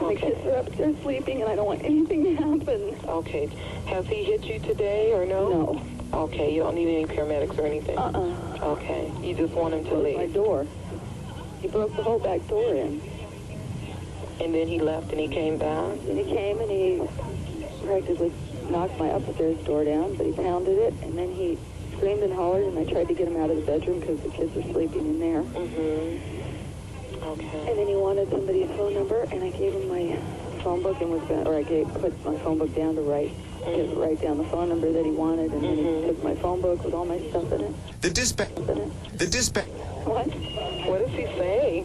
My Okay. kids are upstairs sleeping, and I don't want anything to happen. Okay. Has he hit you today or no? No. Okay, you don't need any paramedics or anything? Okay. You just want him to Closed my leave. door. He broke the whole back door in. And then he left and he came back? And he came and he practically knocked my upstairs door down, but he pounded it, and then he screamed and hollered, and I tried to get him out of the bedroom because the kids were sleeping in there. Mm-hmm. Okay. And then he wanted somebody's phone number, and I gave him my phone book and put my phone book down to write down the phone number that he wanted, and then he took my phone book with all my stuff in it. The dispatch. What? What does he say?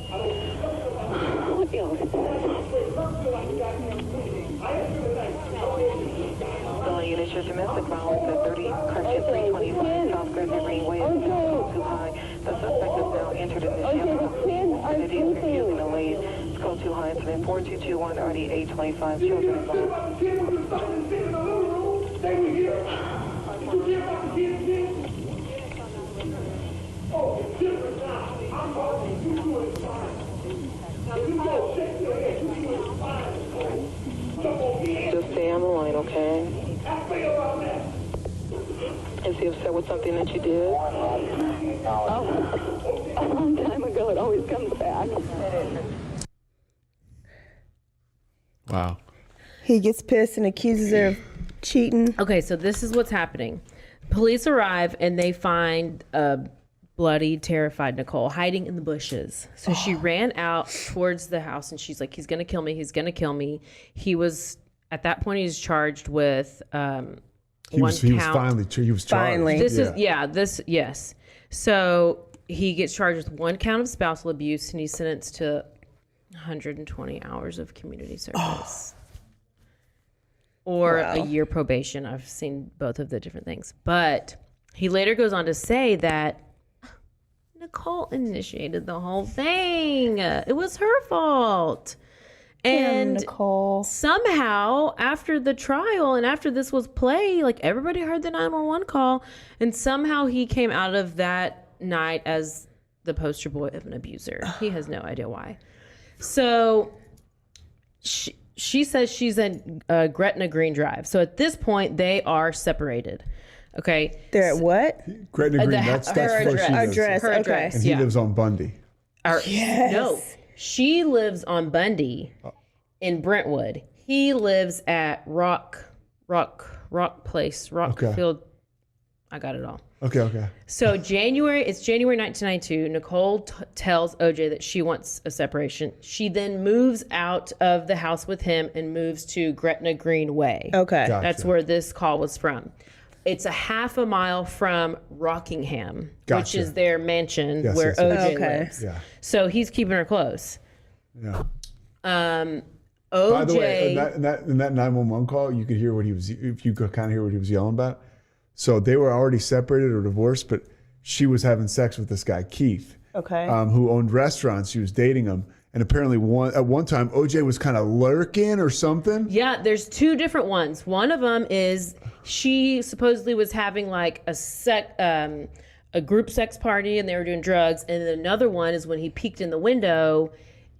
What else? Units, your domestic violence at 30 Correction 325 South Gretna Greenway is too high. The suspect is now entered in the shelter. And it is refusing a lead. It's code too high. It's been 4221 RD 825. Children involved. Just stay on the line, okay? Is he upset with something that you did? Oh, a long time ago, it always comes back. Wow. He gets pissed and accuses her of cheating. Okay, so this is what's happening. Police arrive and they find a bloody, terrified Nicole hiding in the bushes. So she ran out towards the house and she's like, he's going to kill me. He's going to kill me. He was, at that point, he was charged with He was charged. Finally. Yes. So he gets charged with 1 count of spousal abuse and he's sentenced to 120 hours of community service. Or a year probation. I've seen both of the different things. But he later goes on to say that Nicole initiated the whole thing. It was her fault. And Nicole. Somehow, after the trial and after this was played, like everybody heard the 911 call, and somehow he came out of that night as the poster boy of an abuser. He has no idea why. So she says she's in Gretna Green Drive. So at this point, they are separated. Okay. They're at what? Gretna Green, that's where she lives. Address. Her Okay. address. And he lives on Bundy. Yes. No, she lives on Bundy in Brentwood. He lives at Rock Place, Rockfield. I got it all. Okay. So it's January 1992. Nicole tells OJ that she wants a separation. She then moves out of the house with him and moves to Gretna Green Way. Okay. Gotcha. That's where this call was from. It's a half a mile from Rockingham, which Gotcha. is their mansion Yes, where yes, yes. OJ Okay. lives. Yeah. So he's keeping her close. Yeah. OJ. By the way, in that 911 call, you could hear what he was, if you could kind of hear what he was yelling about. So they were already separated or divorced, but she was having sex with this guy, Keith, Okay. who owned restaurants. She was dating him. And apparently at one time, OJ was kind of lurking or something. Yeah, there's 2 different ones. One of them is she supposedly was having like a group sex party and they were doing drugs. And then another one is when he peeked in the window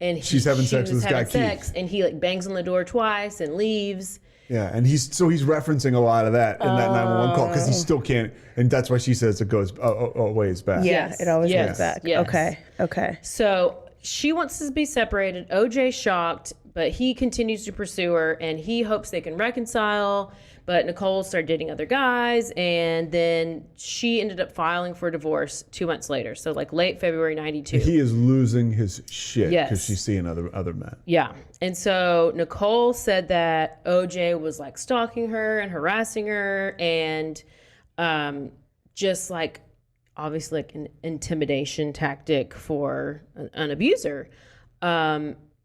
and She's having she sex was with this guy, having sex, Keith. and he like bangs on the door twice and leaves. Yeah, and he's referencing a lot of that in that 911 call because he still can't, and that's why she says it goes ways back. Yeah, Yes. it always Yes. goes back. Yes. Okay. So she wants to be separated. OJ's shocked, but he continues to pursue her and he hopes they can reconcile. But Nicole started dating other guys, and then she ended up filing for divorce 2 months later. So like late February 92. He is losing his shit because Yes. she's seeing other men. Yeah. And so Nicole said that OJ was like stalking her and harassing her and just like obviously like an intimidation tactic for an abuser.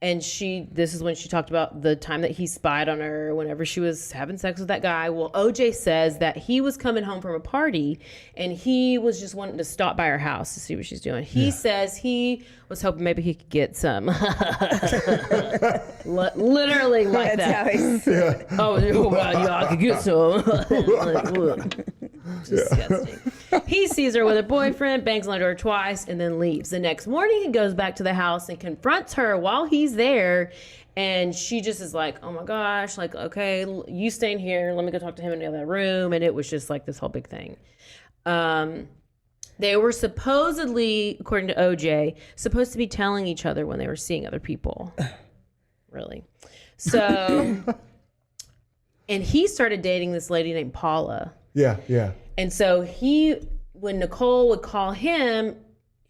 And this is when she talked about the time that he spied on her whenever she was having sex with that guy. Well, OJ says that he was coming home from a party and he was just wanting to stop by her house to see what she's doing. He says he was hoping maybe he could get some. Literally like That's that. how he's. Oh, well, yeah, I could get some. Like, look. Disgusting. He sees her with her boyfriend, bangs on the door twice, and then leaves. The next morning, he goes back to the house and confronts her while he's there. And she just is like, oh my gosh, like, okay, you staying here. Let me go talk to him in the other room. And it was just like this whole big thing. They were supposedly, according to OJ, supposed to be telling each other when they were seeing other people. Really. So, and he started dating this lady named Paula. Yeah. And so when Nicole would call him,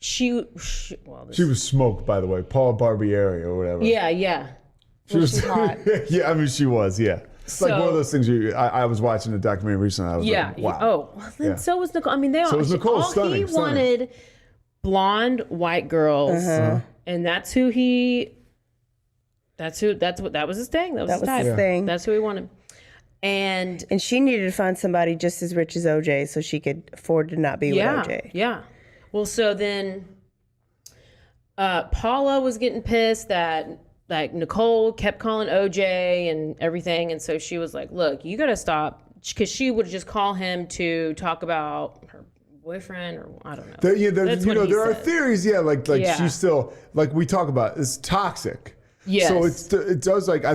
she was smoked, by the way, Paul Barbieri or whatever. Yeah. She was she's hot. Yeah, I mean, she was. Yeah, it's like So- one of those things. I was watching a documentary recently. I was like, wow. Oh, then Yeah. so was Nicole. I mean, they all. So was Nicole. All Stunning, he wanted blonde white girls, and that's who he. That was his thing. That was That his was type. his thing. That's who he wanted. And And she needed to find somebody just as rich as OJ so she could afford to not be with OJ. Yeah. Well, so then Paula was getting pissed that like Nicole kept calling OJ and everything. And so she was like, look, you got to stop. Because she would just call him to talk about her boyfriend or I don't know. There That's what he are said. theories. Yeah, like Yeah. she's still, like we talk about, it's toxic. Yes. So it does like I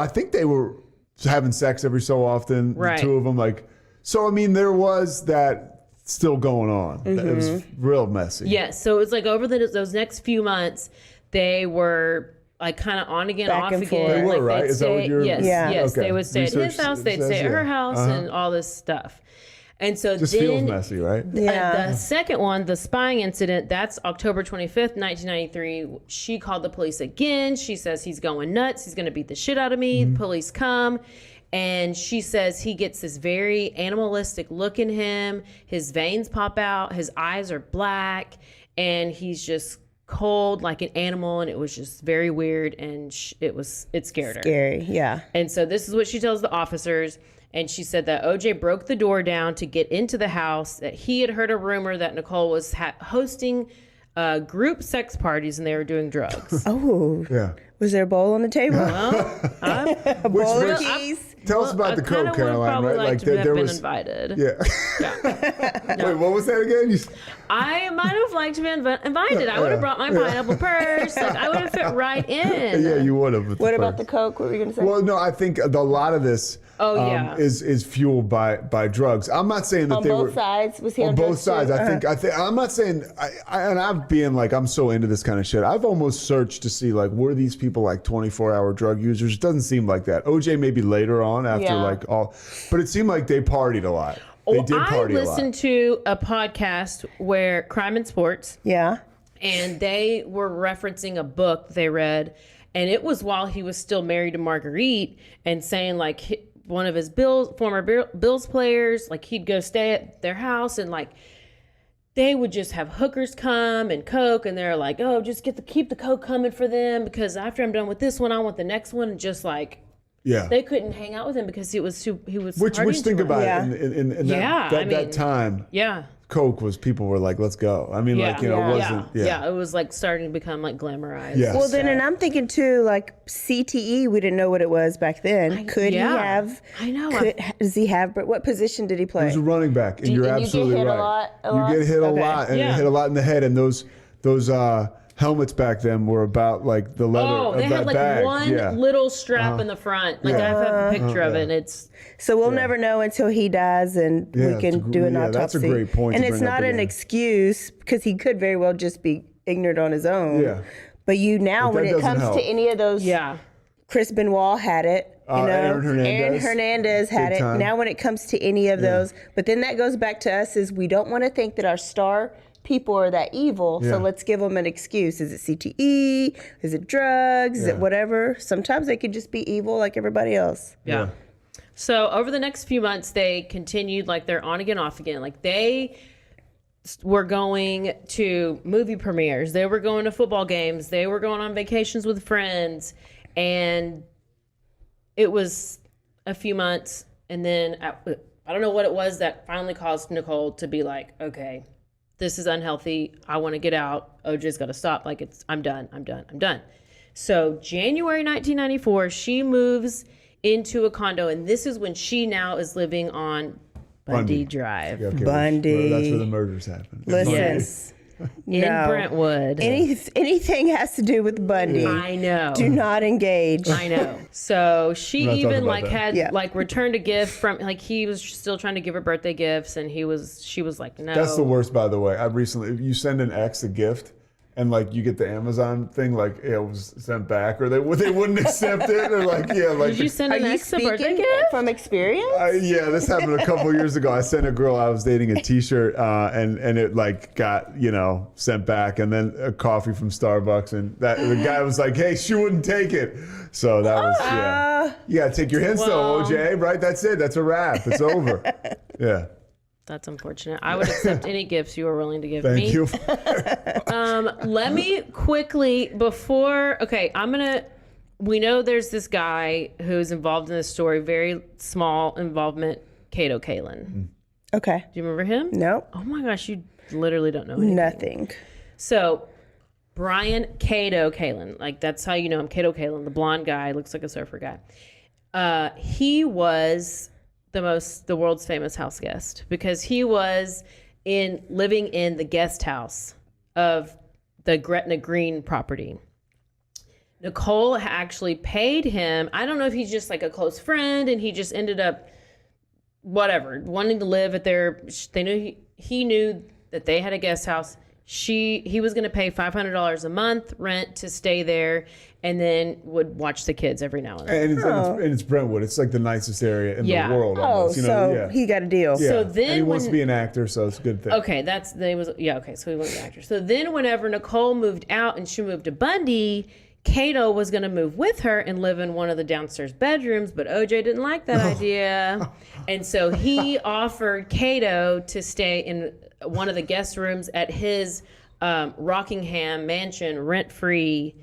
think they were having sex every so often. Right. The two of them so I mean there was that still going on. It was real messy. Yes. So it was like over those next few months, they were like kind of on again, Back off and again. forth. They were, Like right? they'd Is that what stay- you're- Yes. Yeah. Yes. Okay. They would stay at his Research house. They'd stay says, at her yeah. house and all this stuff. And so Just then feels messy, right? Yeah. the second one, the spying incident, that's October 25th, 1993. She called the police again. She says he's going nuts. He's going to beat the shit out of me. Mm-hmm. Police come. And she says he gets this very animalistic look in him. His veins pop out. His eyes are black. And he's just cold like an animal. And it was just very weird. And it scared her. Scary. Yeah. And so this is what she tells the officers. And she said that OJ broke the door down to get into the house, that he had heard a rumor that Nicole was hosting group sex parties and they were doing drugs. Oh. Yeah. Was there a bowl on the table? Well, A bowl of keys? Tell us about the coke, Caroline, right? Like to have there been was invited. Yeah. Wait, what was that again? I might have liked to be invited. I would have brought my pineapple purse. Like I would have fit right in. Yeah, you would have. What about the coke? What were you going to say? Well, no, I think a lot of this is fueled by drugs. I'm not saying that on they both were sides? Was he on on both drugs sides. too? I think I'm not saying and I'm being like I'm so into this kind of shit. I've almost searched to see like were these people like 24-hour drug users? It doesn't seem like that. OJ maybe later on after like all, but it seemed like they partied a lot. They did party a lot. I listened to a podcast where Crime and Sports. Yeah. And they were referencing a book they read, and it was while he was still married to Marguerite, and saying like one of his former Bills players, like he'd go stay at their house, and like they would just have hookers come and coke, and they're like, oh, just keep the coke coming for them because after I'm done with this one, I want the next one, and just like. Yeah. They couldn't hang out with him because he was Which partying think too about much. it in that time. Yeah. Coke was people were like, let's go. I mean, like, you know, it wasn't. Yeah, it was like starting to become like glamorized. Yes. Well, then, and I'm thinking too, like CTE, we didn't know what it was back then. Could he have? I know. Does he have? But what position did he play? He was a running back, and you're and you get absolutely hit a right. lot- a you lot? get hit a Okay. lot, and Yeah. hit a lot in the head, and those helmets back then were about like the leather Oh, of they that had like bag. one Yeah. little strap in the front. Like I have a picture of it, and it's So we'll never know until he dies, and Yeah, we can do an autopsy. that's a great point And to it's bring up not an again. excuse because he could very well just be ignorant on his own. Yeah. But now, But when that it doesn't comes help. to any of those, Chris Benoit had it. You know, Aaron Hernandez. had Big it. time. Now, when it comes to any of those, but then that goes back to us: is we don't want to think that our star people are that evil, Yeah. so let's give them an excuse. Is it CTE? Is it drugs? Is it whatever? Sometimes they could just be evil like everybody else. yeah. So over the next few months, they continued like they're on again, off again. Like they were going to movie premieres. They were going to football games. They were going on vacations with friends. And it was a few months. And then I don't know what it was that finally caused Nicole to be like, okay, this is unhealthy. I want to get out. OJ's got to stop. Like I'm done. So January 1994, she moves into a condo. And this is when she now is living on Bundy Drive. Yeah, okay, Bundy. That's where the murders happened. Listen, Yes. In No. Brentwood. anything has to do with Bundy. I know. Do not engage. I know. So she We're not talking even about like that. had Yeah. like returned a gift from like he was still trying to give her birthday gifts and she was like, no. That's the worst, by the way. I recently, you send an ex a gift, and like you get the Amazon thing, like it was sent back, or they wouldn't accept it, or like like. Did you send Are an you ex a birthday speaking gift? from experience? Yeah, this happened a couple years ago. I sent a girl I was dating a T-shirt, and it like got sent back, and then a coffee from Starbucks, and the guy was like, "Hey, she wouldn't take it." So that was You gotta take your hints though, OJ. Right? That's it. That's a wrap. It's over. Yeah. That's unfortunate. I would accept any gifts you were willing to give me. Thank you. Let me quickly we know there's this guy who's involved in this story, very small involvement, Cato Kalin. Okay. Do you remember him? Nope. Oh my gosh, you literally don't know anything. Nothing. So, Brian Cato Kalin, like that's how you know him, Cato Kalin, the blonde guy, looks like a surfer guy. He was the world's famous house guest because he was living in the guest house of the Gretna Green property. Nicole actually paid him. I don't know if he's just like a close friend and he just ended up whatever, wanting to live at their, they knew he knew that they had a guest house. He was going to pay $500 a month rent to stay there, and then would watch the kids every now and then. And it's Brentwood. It's like the nicest area in Yeah. the world. Oh, Almost, you know? so Yeah. he got a deal. Yeah. So then and he wants to when- be an actor, so it's a good thing. Okay, so he was an actor. So then whenever Nicole moved out and she moved to Bundy, Cato was going to move with her and live in one of the downstairs bedrooms, but OJ didn't like that idea. And so he offered Cato to stay in one of the guest rooms at his Rockingham mansion, rent-free.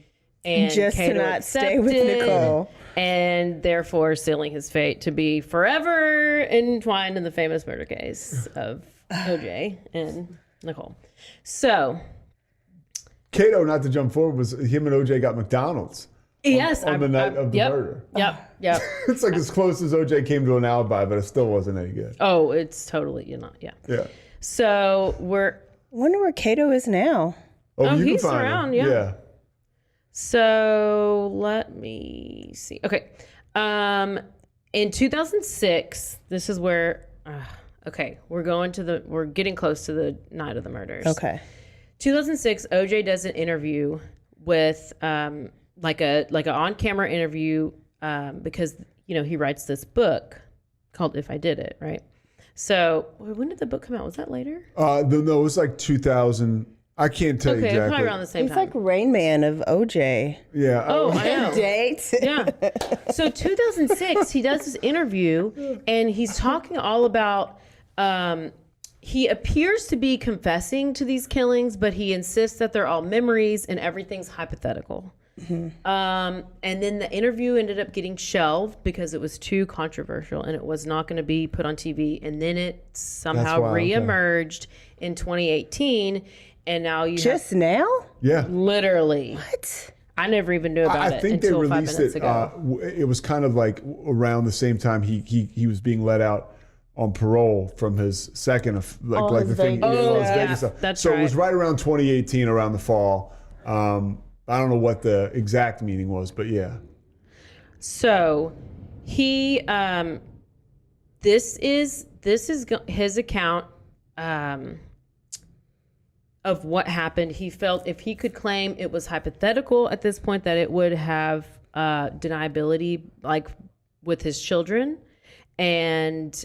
And Just to Cato not stay with accepted, Nicole. and therefore sealing his fate to be forever entwined in the famous murder case of OJ and Nicole. So, Cato, not to jump forward, was him and OJ got McDonald's yes, on the night of the yep, murder. Yep. It's like as close as OJ came to an alibi, but it still wasn't any good. Oh, it's totally, yeah. Yeah. So Wonder where Cato is now. Oh, you he's can find around, him. yeah. So let me see. Okay. In 2006, this is where, okay, we're getting close to the night of the murders. Okay. 2006, OJ does an interview with, like an on-camera interview, because, he writes this book called If I Did It, right? So when did the book come out? Was that later? No, it was like 2000. I can't tell you Okay, exactly. probably around the same He's time. like Rain Man of OJ. Yeah. Oh, I know. Date. Yeah. So 2006, he does this interview and he's talking all about, he appears to be confessing to these killings, but he insists that they're all memories and everything's hypothetical. Mm-hmm. And then the interview ended up getting shelved because it was too controversial and it was not going to be put on TV. And then it somehow wild, reemerged in 2018. And now you Just now? Yeah. literally. What? I never even knew about I it think they until 5 released minutes it. ago. It was kind of like around the same time he was being let out on parole from his second, like his the thing. Vegas Oh, his yeah, Vegas stuff. that's so right. it was right around 2018, around the fall. I don't know what the exact meaning was, but yeah. So he, this is his account of what happened. He felt if he could claim it was hypothetical at this point, that it would have deniability, like with his children. And,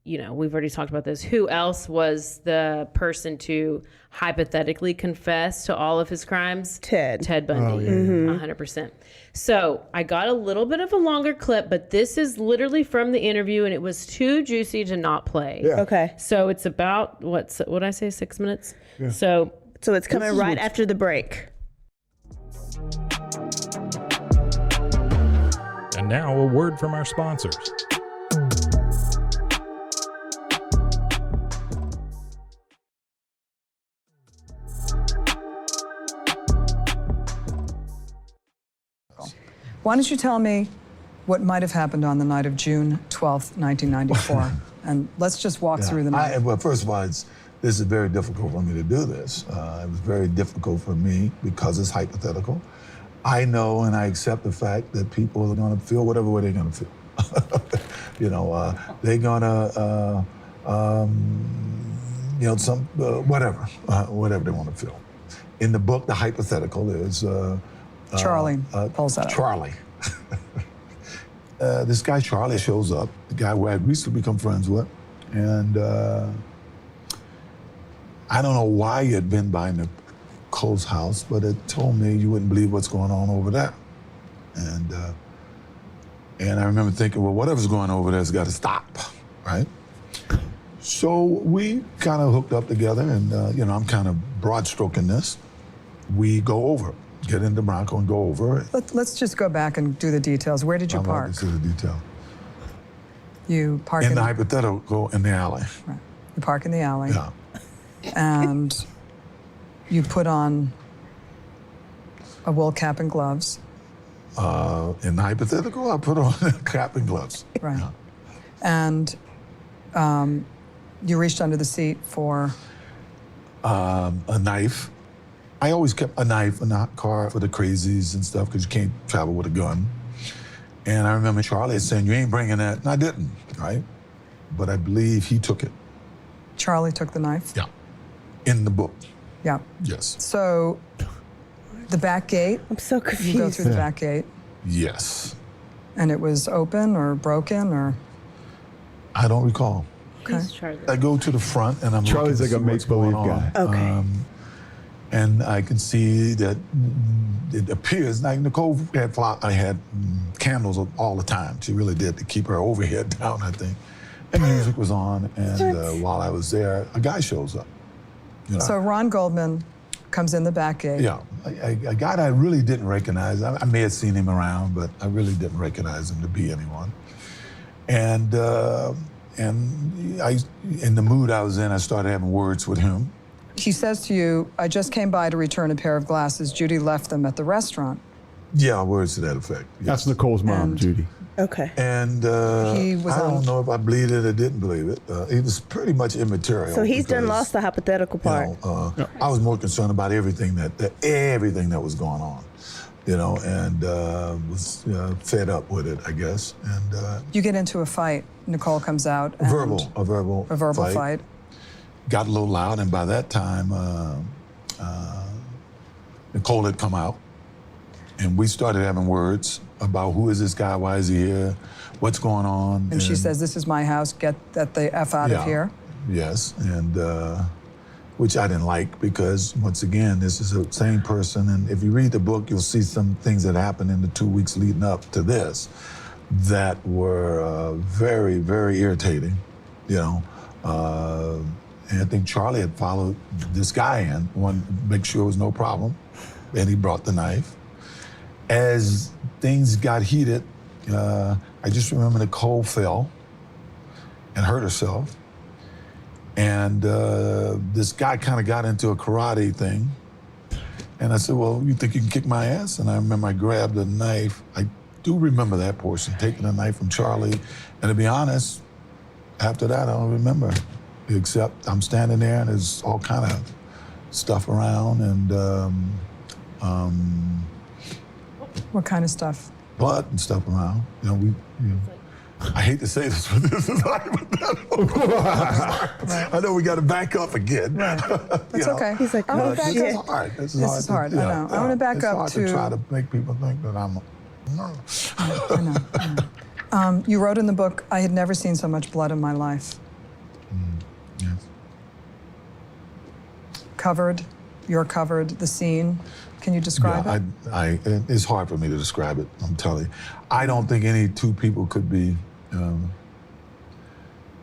we've already talked about this. Who else was the person to hypothetically confess to all of his crimes? Ted Bundy, 100%. So I got a little bit of a longer clip, but this is literally from the interview, and it was too juicy to not play. Yeah. Okay. So it's about, what I say, 6 minutes? Yeah. So it's coming right after the break. And now a word from our sponsors. Why don't you tell me what might have happened on the night of June 12th, 1994? And let's just walk through the night. Well, first of all, this is very difficult for me to do this. It was very difficult for me because it's hypothetical. I know and I accept the fact that people are going to feel whatever way they're going to feel. They're going to, whatever they want to feel. In the book, the hypothetical is Charlie pulls that up. Charlie. This guy Charlie shows up, the guy who I had recently become friends with, and I don't know why he had been by Nicole's house, but it told me you wouldn't believe what's going on over there. And I remember thinking, well, whatever's going on over there has got to stop, right? So we kind of hooked up together, and I'm kind of broad stroking this. We go over. Get in the Bronco and go over it. Let's just go back and do the details. Where did you park? This is the detail. You park in the hypothetical in the alley. Right. You park in the alley. Yeah. And you put on a wool cap and gloves. In the hypothetical, I put on a cap and gloves. Right. Yeah. And you reached under the seat for a knife. I always kept a knife in the car for the crazies and stuff because you can't travel with a gun. And I remember Charlie saying, "You ain't bringing that." And I didn't, right? But I believe he took it. Charlie took the knife? Yeah. In the book. Yeah. Yes. So the back gate. I'm so confused. You go through the back gate. Yes. And it was open or broken or? I don't recall. Okay. I go to the front and I'm Charlie's looking like to a see what's make-believe going guy. on. Okay. And I can see that it appears like Nicole had candles all the time. She really did, to keep her overhead down, I think. And music was on, and while I was there, a guy shows up. You know? So Ron Goldman comes in the back gate. Yeah, a guy that I really didn't recognize. I may have seen him around, but I really didn't recognize him to be anyone. And in the mood I was in, I started having words with him. He says to you, "I just came by to return a pair of glasses. Judy left them at the restaurant." Yeah, words to that effect. Yes. That's Nicole's mom, Judy. Okay. And He was I don't on- know if I believed it or didn't believe it. It was pretty much immaterial. So he's done because, lost the hypothetical part. You know, I was more concerned about everything that was going on, you know, and was fed up with it, I guess. And You get into a fight. Nicole comes out. a verbal fight. Got a little loud, and by that time, Nicole had come out, and we started having words about who is this guy, why is he here, what's going on. And she says, "This is my house. Get the F out of here." Yes, and which I didn't like because, once again, this is the same person, and if you read the book, you'll see some things that happened in the 2 weeks leading up to this that were very, very irritating, you know. And I think Charlie had followed this guy in, wanted to make sure there was no problem, and he brought the knife. As things got heated, I just remember Nicole fell and hurt herself. And this guy kind of got into a karate thing. And I said, "Well, you think you can kick my ass?" And I remember I grabbed a knife. I do remember that portion, taking a knife from Charlie. And to be honest, after that, I don't remember, except I'm standing there and there's all kind of stuff around and What kind of stuff? blood and stuff around. You know, I hate to say this, but this is hypothetical. I know we got to back up again. Right. That's okay. He's like, I want to back This is up. hard. This is hard. I know. I want to back it's up hard to. to try to make people think that I'm. I know. You wrote in the book, "I had never seen so much blood in my life." Yes. You're covered, the scene. Can you describe it? It's hard for me to describe it, I'm telling you. I don't think any two people could be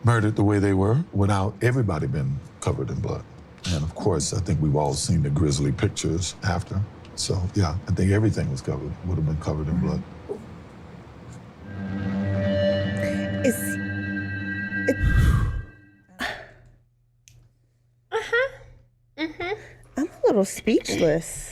murdered the way they were without everybody being covered in blood. And of course, I think we've all seen the grisly pictures after. So yeah, I think everything would have been covered in blood. I'm a little speechless.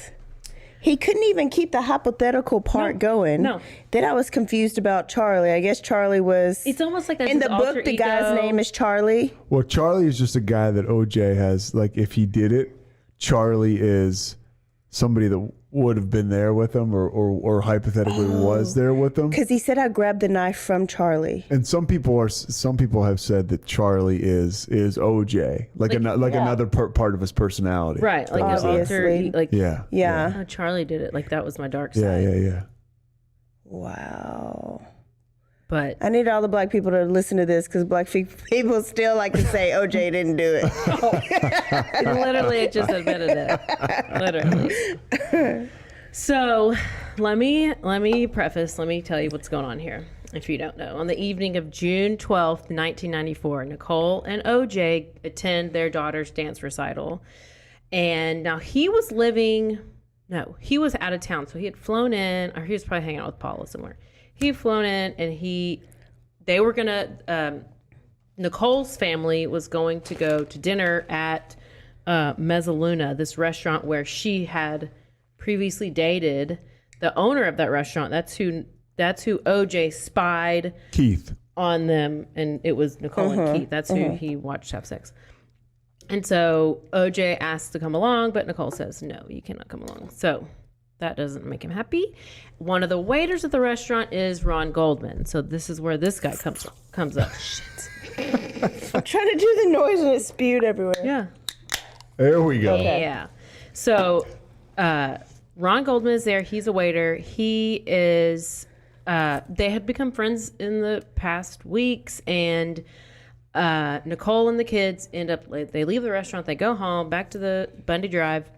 He couldn't even keep the hypothetical part going. No. Then I was confused about Charlie. I guess Charlie was. It's almost like that's in his the alter book. The guy's ego. name is Charlie. Well, Charlie is just a guy that OJ has, like, if he did it, Charlie is somebody that would have been there with him or hypothetically was there with him. Because he said I grabbed the knife from Charlie. And some people have said that Charlie is OJ, like another part of his personality. Right, like his Obviously. alter, like Yeah. Oh, Charlie did it. Like that was my dark side. Yeah. Wow. But I need all the black people to listen to this because black people still like to say OJ didn't do it. literally, it just admitted it. Literally. So, let me tell you what's going on here. If you don't know, on the evening of June 12th, 1994, Nicole and OJ attend their daughter's dance recital, and now he was out of town, so he had flown in, or he was probably hanging out with Paula somewhere. He had flown in, and they were gonna. Nicole's family was going to go to dinner at Mezzaluna, this restaurant where she had previously dated the owner of that restaurant. That's who OJ spied Keith on them, and it was Nicole and Keith. That's who he watched have sex. And so OJ asks to come along, but Nicole says, no, you cannot come along. So that doesn't make him happy. One of the waiters at the restaurant is Ron Goldman. So this is where this guy comes up. I'm trying to do the noise and it spewed everywhere. Yeah. There we go. Yeah. So Ron Goldman is there. He's a waiter. He is, they had become friends in the past weeks, and Nicole and the kids they leave the restaurant, they go home, back to the Bundy Drive,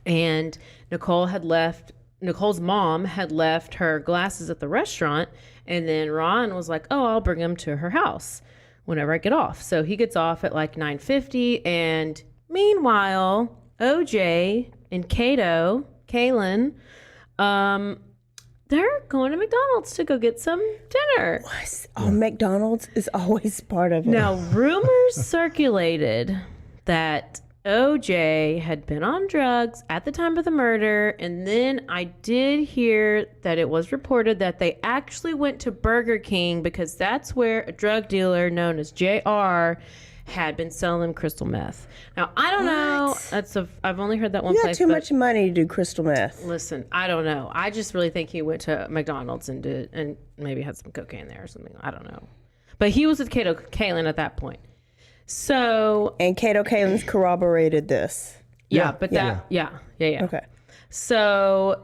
and Nicole's mom had left her glasses at the restaurant, and then Ron was like, oh, I'll bring them to her house whenever I get off. So he gets off at like 9:50, and meanwhile, OJ and Kaylin, they're going to McDonald's to go get some dinner. What? Oh, McDonald's is always part of it. Now, rumors circulated that OJ had been on drugs at the time of the murder, and then I did hear that it was reported that they actually went to Burger King because that's where a drug dealer known as JR had been selling crystal meth. Now, I don't know. I've only heard that one place. You got too much money to do crystal meth. Listen, I don't know. I just really think he went to McDonald's and maybe had some cocaine there or something. I don't know. But he was with Kaylin at that point. So. And Kaylin's corroborated this. Yeah. Okay. So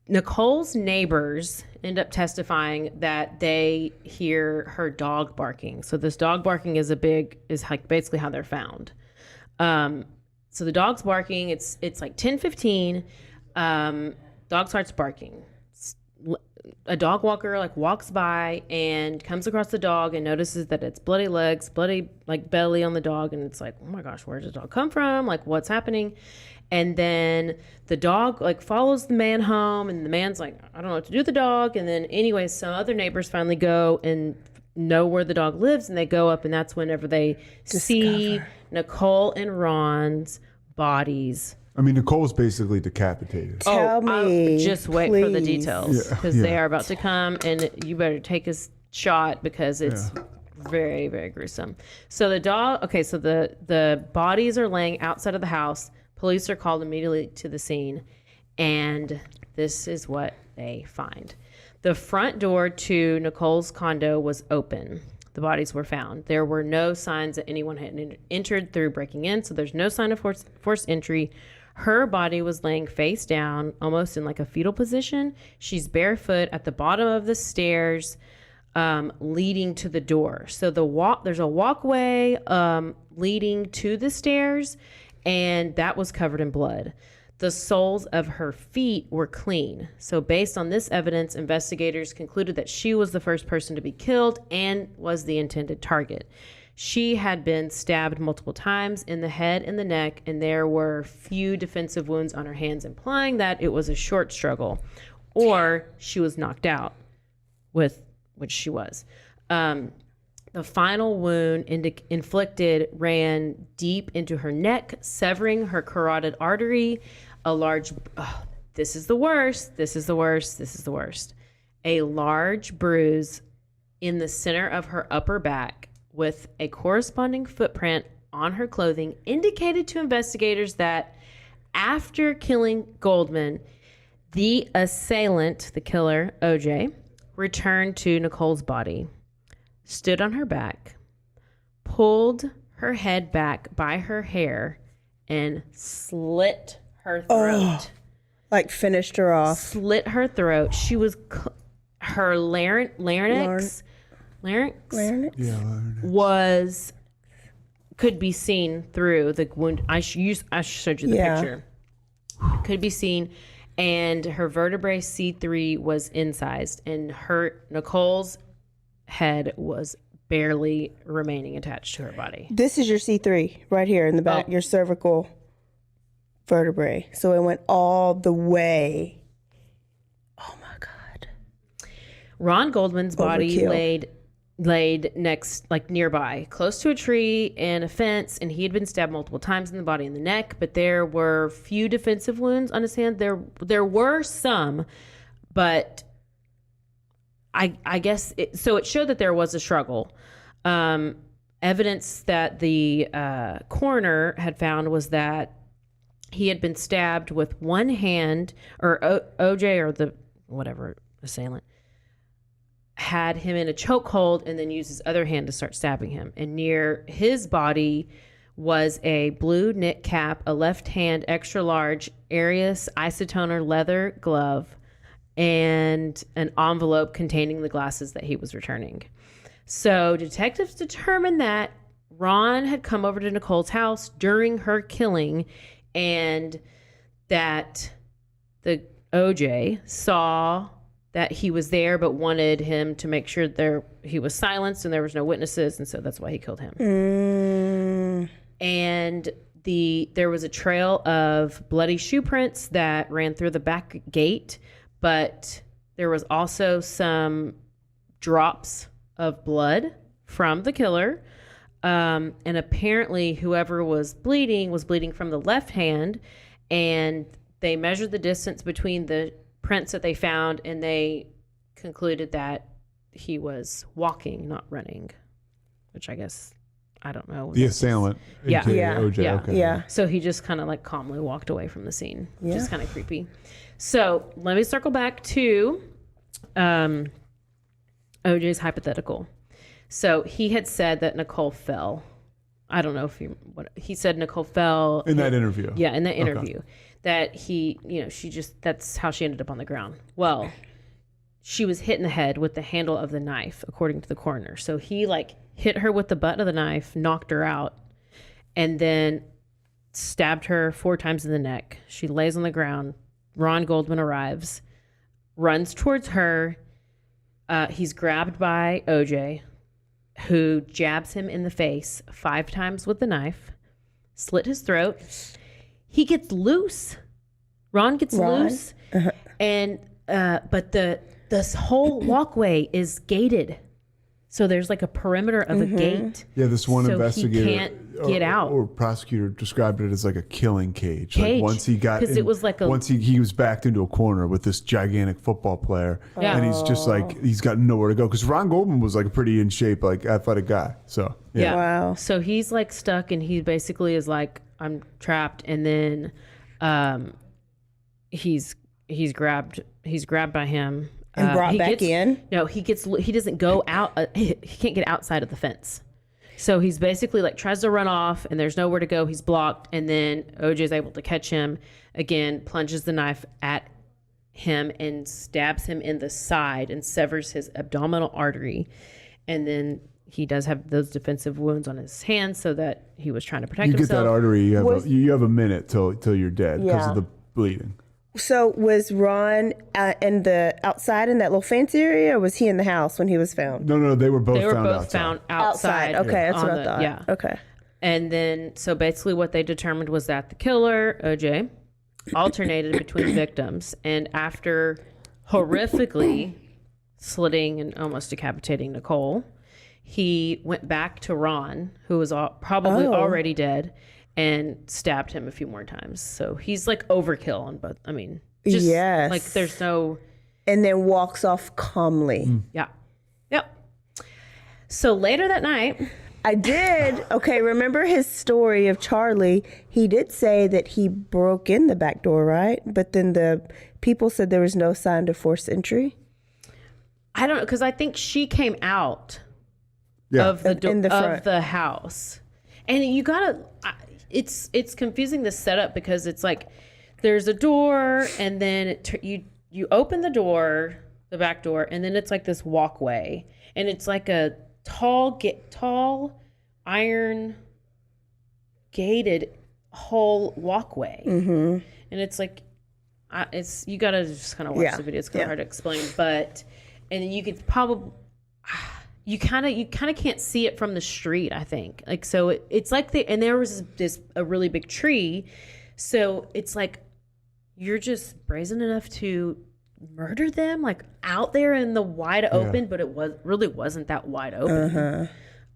Nicole's neighbors end up testifying that they hear her dog barking. So this dog barking is like basically how they're found. So the dog's barking. It's like 10:15. Dog starts barking. A dog walker like walks by and comes across the dog and notices that it's bloody legs, bloody like belly on the dog, and it's like, oh my gosh, where did the dog come from? Like, what's happening? And then the dog like follows the man home, and the man's like, I don't know what to do with the dog. And then anyways, some other neighbors finally go and know where the dog lives, and they go up, and that's whenever they see Nicole and Ron's bodies. I mean, Nicole's basically decapitated. Tell me, just wait for the details, because they are about to come, and you better take a shot because it's very, very gruesome. So the bodies are laying outside of the house. Police are called immediately to the scene, and this is what they find. The front door to Nicole's condo was open. The bodies were found. There were no signs that anyone had entered through breaking in, so there's no sign of forced entry. Her body was laying face down, almost in like a fetal position. She's barefoot at the bottom of the stairs leading to the door. So there's a walkway leading to the stairs, and that was covered in blood. The soles of her feet were clean. So based on this evidence, investigators concluded that she was the first person to be killed and was the intended target. She had been stabbed multiple times in the head and the neck, and there were few defensive wounds on her hands, implying that it was a short struggle, or she was knocked out, which she was. The final wound inflicted ran deep into her neck, severing her carotid artery. This is the worst. A large bruise in the center of her upper back with a corresponding footprint on her clothing indicated to investigators that after killing Goldman, the assailant, the killer, OJ, returned to Nicole's body, stood on her back, pulled her head back by her hair, and slit her throat. Like finished her off. Slit her throat. She was her larynx could be seen through the wound. I showed you the picture. Could be seen, and her vertebrae C3 was incised, and Nicole's head was barely remaining attached to her body. This is your C3 right here in the back, your cervical vertebrae. So it went all the way. Oh my God. Ron Goldman's body laid next, like nearby, close to a tree and a fence, and he had been stabbed multiple times in the body and the neck, but there were few defensive wounds on his hand. There were some, but I guess it showed that there was a struggle. evidence that the coroner had found was that he had been stabbed with one hand, or OJ or the whatever assailant had him in a chokehold and then used his other hand to start stabbing him. And near his body was a blue knit cap, a left hand extra large Arius isotoner leather glove, and an envelope containing the glasses that he was returning. So detectives determined that Ron had come over to Nicole's house during her killing, and that the OJ saw that he was there but wanted him to make sure he was silenced and there was no witnesses, and so that's why he killed him. And there was a trail of bloody shoe prints that ran through the back gate, but there was also some drops of blood from the killer. And apparently whoever was bleeding from the left hand, and they measured the distance between the prints that they found, and they concluded that he was walking, not running, which I guess, I don't know. The assailant. Yeah. OJ. Yeah. Okay. Yeah. So he just kind of like calmly walked away from the scene, which is kind of creepy. So let me circle back to OJ's hypothetical. So he had said that Nicole fell. I don't know if he said Nicole fell In that interview. Yeah, in that interview. That that's how she ended up on the ground. Well, she was hit in the head with the handle of the knife, according to the coroner. So he hit her with the butt of the knife, knocked her out, and then stabbed her 4 times in the neck. She lays on the ground. Ron Goldman arrives, runs towards her. He's grabbed by OJ, who jabs him in the face 5 times with the knife, slit his throat. He gets loose. Ron gets loose. And but this whole walkway is gated. So there's like a perimeter of a gate. Yeah, this one so investigator he can't get out. Or prosecutor described it as like a killing cage. Like once he got in, it was like once he was backed into a corner with this gigantic football player, Yeah. and he's just like he's got nowhere to go because Ron Goldman was like a pretty in shape, like athletic guy. So Yeah. Wow. So he's like stuck, and he basically is like, I'm trapped. And then he's grabbed by him And brought back in? No, he doesn't go out. He can't get outside of the fence. So he's basically like tries to run off, and there's nowhere to go. He's blocked, and then OJ is able to catch him again, plunges the knife at him and stabs him in the side and severs his abdominal artery. And then he does have those defensive wounds on his hands, so that he was trying to protect himself. You get that artery, you have a minute till you're dead because of the bleeding. So was Ron outside in that little fence area, or was he in the house when he was found? No, they were both found found outside. Okay, that's what I thought. Yeah. Okay. And then, so basically what they determined was that the killer, OJ, alternated between victims. And after horrifically slitting and almost decapitating Nicole, he went back to Ron, who was probably already dead, and stabbed him a few more times. So he's like overkill on both. I mean, just like there's no... And then walks off calmly. Yeah. Yep. So later that night... I did. Okay, remember his story of Charlie? He did say that he broke in the back door, right? But then the people said there was no sign of forced entry. I don't know, because I think she came out of the house. And you gotta... It's confusing, the setup, because it's like there's a door, and then you open the door, the back door, and then it's like this walkway, and it's like a tall iron gated whole walkway, and it's like you gotta just kind of watch the video. It's kind of hard to explain, and then you could probably. You kind of can't see it from the street, I think. Like, so it's like and there was a really big tree. So it's like, you're just brazen enough to murder them, like out there in the wide open, but it really wasn't that wide open.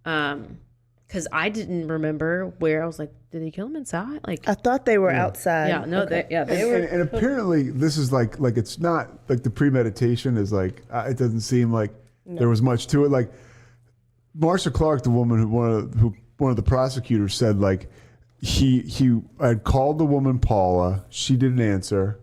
Cause I didn't remember where. I was like, did they kill him inside? Like, I thought they were outside. Yeah, no, they were. And apparently this is like it's not like the premeditation is like, it doesn't seem like there was much to it. Like Marsha Clark, the woman who one of the prosecutors said, like, he had called the woman Paula. She didn't answer.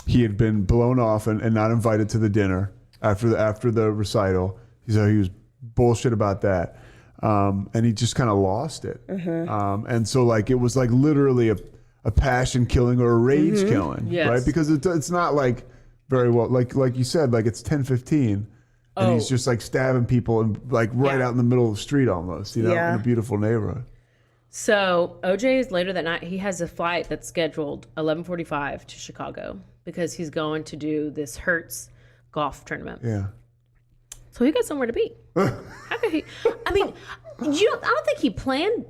He had been blown off and not invited to the dinner after the recital. He was bullshit about that. And he just kind of lost it. And so, like, it was like literally a passion killing or a rage killing, right? Because it's not like very well, like you said, like it's 10:15 and he's just like stabbing people and like right out in the middle of the street almost, in a beautiful neighborhood. So OJ is later that night. He has a flight that's scheduled 11:45 to Chicago because he's going to do this Hertz golf tournament. Yeah. So he got somewhere to be. How could he? I mean, I don't think he planned.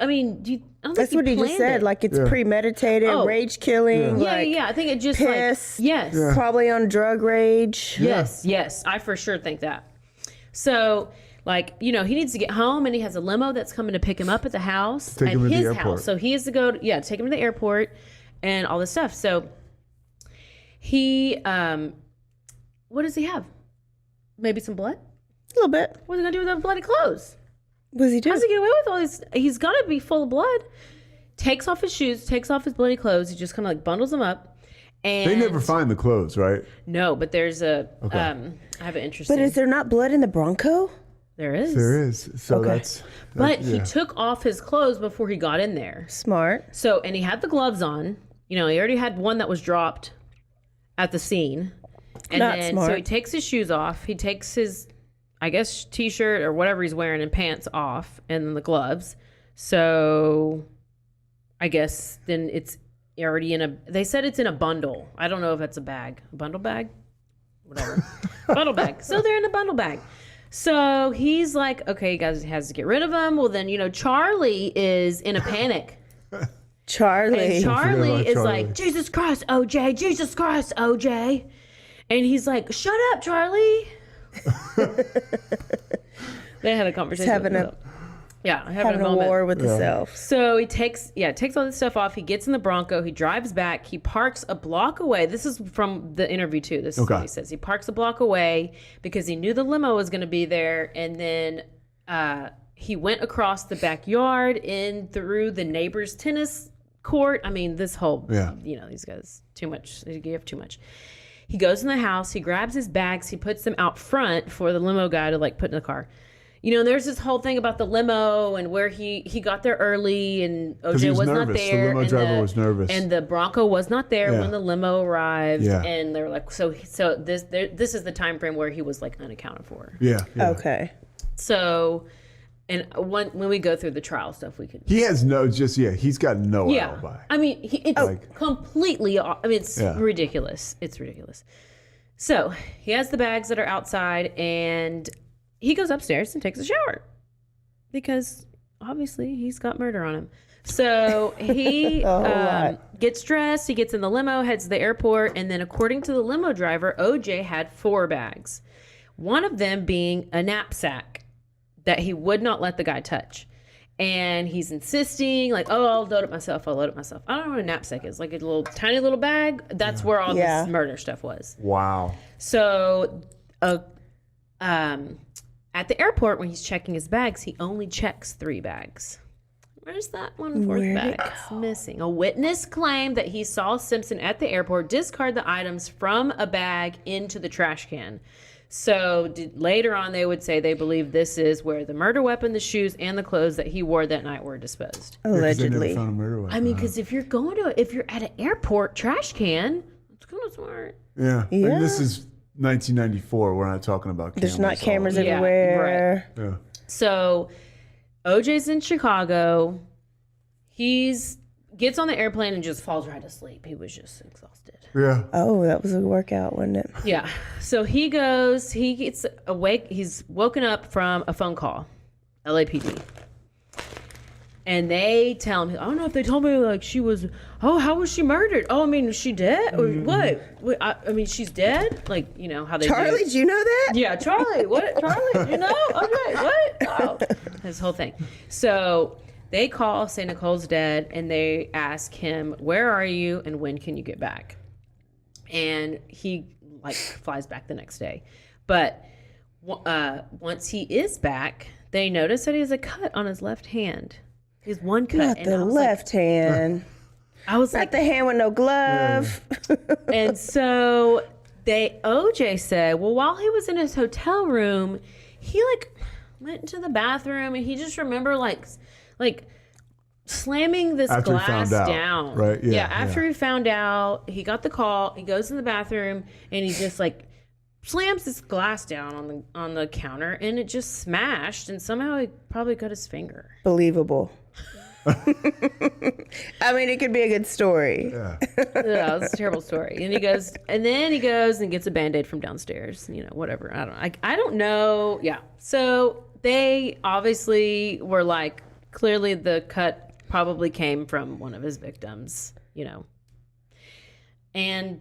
I mean, I don't That's think what he just said. it. Like it's premeditated, rage killing. Yeah. I think it just piss. Yes. Probably on drug rage. Yes. I for sure think that. So, like, he needs to get home, and he has a limo that's coming to pick him up at the house, Take him to the his airport. house. So he has to go, take him to the airport, and all this stuff. So he, what does he have? Maybe some blood. A little bit. What's he gonna do with those bloody clothes? What does he do? How's he get away with all this? He's gotta be full of blood. Takes off his shoes, takes off his bloody clothes. He just kind of like bundles them up. And They never find the clothes, right? No, but there's I have an interesting. But is there not blood in the Bronco? There is. There is. So that's But he took off his clothes before he got in there. Smart. So, and he had the gloves on. He already had one that was dropped at the scene. And Not then, smart. so he takes his shoes off. He takes his, I guess, t-shirt or whatever he's wearing and pants off, and then the gloves. So I guess then it's already they said it's in a bundle. I don't know if it's a bag. A bundle bag? Whatever. Bundle bag. So they're in a bundle bag. So he's like, okay, guys, has to get rid of them. Well, then, Charlie is in a panic. Charlie. And Charlie is Charlie. like, Jesus Christ, OJ, Jesus Christ, OJ. And he's like, shut up, Charlie. They had a conversation. Having a moment. war with the self. So he takes all this stuff off. He gets in the Bronco. He drives back. He parks a block away. This is from the interview too. This is what he says. He parks a block away because he knew the limo was going to be there. And then he went across the backyard in through the neighbor's tennis court. I mean, this whole, these guys, too much. They give too much. He goes in the house. He grabs his bags. He puts them out front for the limo guy to like put in the car. There's this whole thing about the limo and where he got there early and OJ was not there. The limo driver was nervous. And the Bronco was not there when the limo arrived. Yeah. And they were like, so this is the time frame where he was like unaccounted for. Yeah. Okay. So, and when we go through the trial stuff, we can. He has he's got no alibi. I mean, it's completely, it's ridiculous. It's ridiculous. So he has the bags that are outside and he goes upstairs and takes a shower because obviously he's got murder on him. So he gets dressed, he gets in the limo, heads to the airport, and then according to the limo driver, OJ had 4 bags. One of them being a knapsack that he would not let the guy touch. And he's insisting, like, I'll load it myself. I don't know what a knapsack is. Like a little tiny little bag. That's where all this murder stuff was. Wow. So at the airport, when he's checking his bags, he only checks 3 bags. Where's that 1/4 bag? It's missing. A witness claimed that he saw Simpson at the airport discard the items from a bag into the trash can. So later on, they would say they believe this is where the murder weapon, the shoes, and the clothes that he wore that night were disposed. Allegedly. They never found a murder weapon, I mean, because if you're at an airport trash can, it's kind of smart. Yeah. And this is 1994. We're not talking about cameras. There's not cameras Yeah, everywhere. right. Yeah. So OJ's in Chicago. Gets on the airplane and just falls right asleep. He was just exhausted. Yeah. Oh, that was a workout, wasn't it? Yeah. So he gets awake. He's woken up from a phone call, LAPD. And they tell him, I don't know if they told me like she was, how was she murdered? Oh, I mean, is she dead? What? I mean, she's dead? Like, how they Charlie, do you know that? Yeah, Charlie. What? Charlie, Okay, what? Oh, this whole thing. So they call, say Nicole's dead, and they ask him, where are you and when can you get back? And he flies back the next day. But once he is back, they notice that he has a cut on his left hand. He has one cut. Not and the I was left hand. I was Not like, the hand with no glove. and so OJ said, well, while he was in his hotel room, he like went into the bathroom and he just remember like slamming this After he glass found out, down. right? Yeah, After he found out, he got the call, he goes in the bathroom and he just like slams this glass down on the counter and it just smashed and somehow he probably cut his finger. Believable. I mean, it could be a good story. Yeah. Yeah, it's a terrible story. And he goes and gets a Band-Aid from downstairs, whatever. I don't know. Yeah. So they obviously were like, clearly the cut probably came from one of his victims, And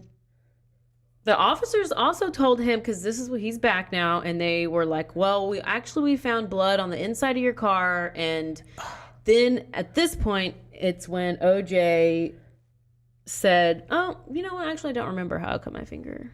the officers also told him, because this is what he's back now, and they were like, well, we found blood on the inside of your car, and then at this point, it's when OJ said, oh, you know what? Actually, I don't remember how I cut my finger.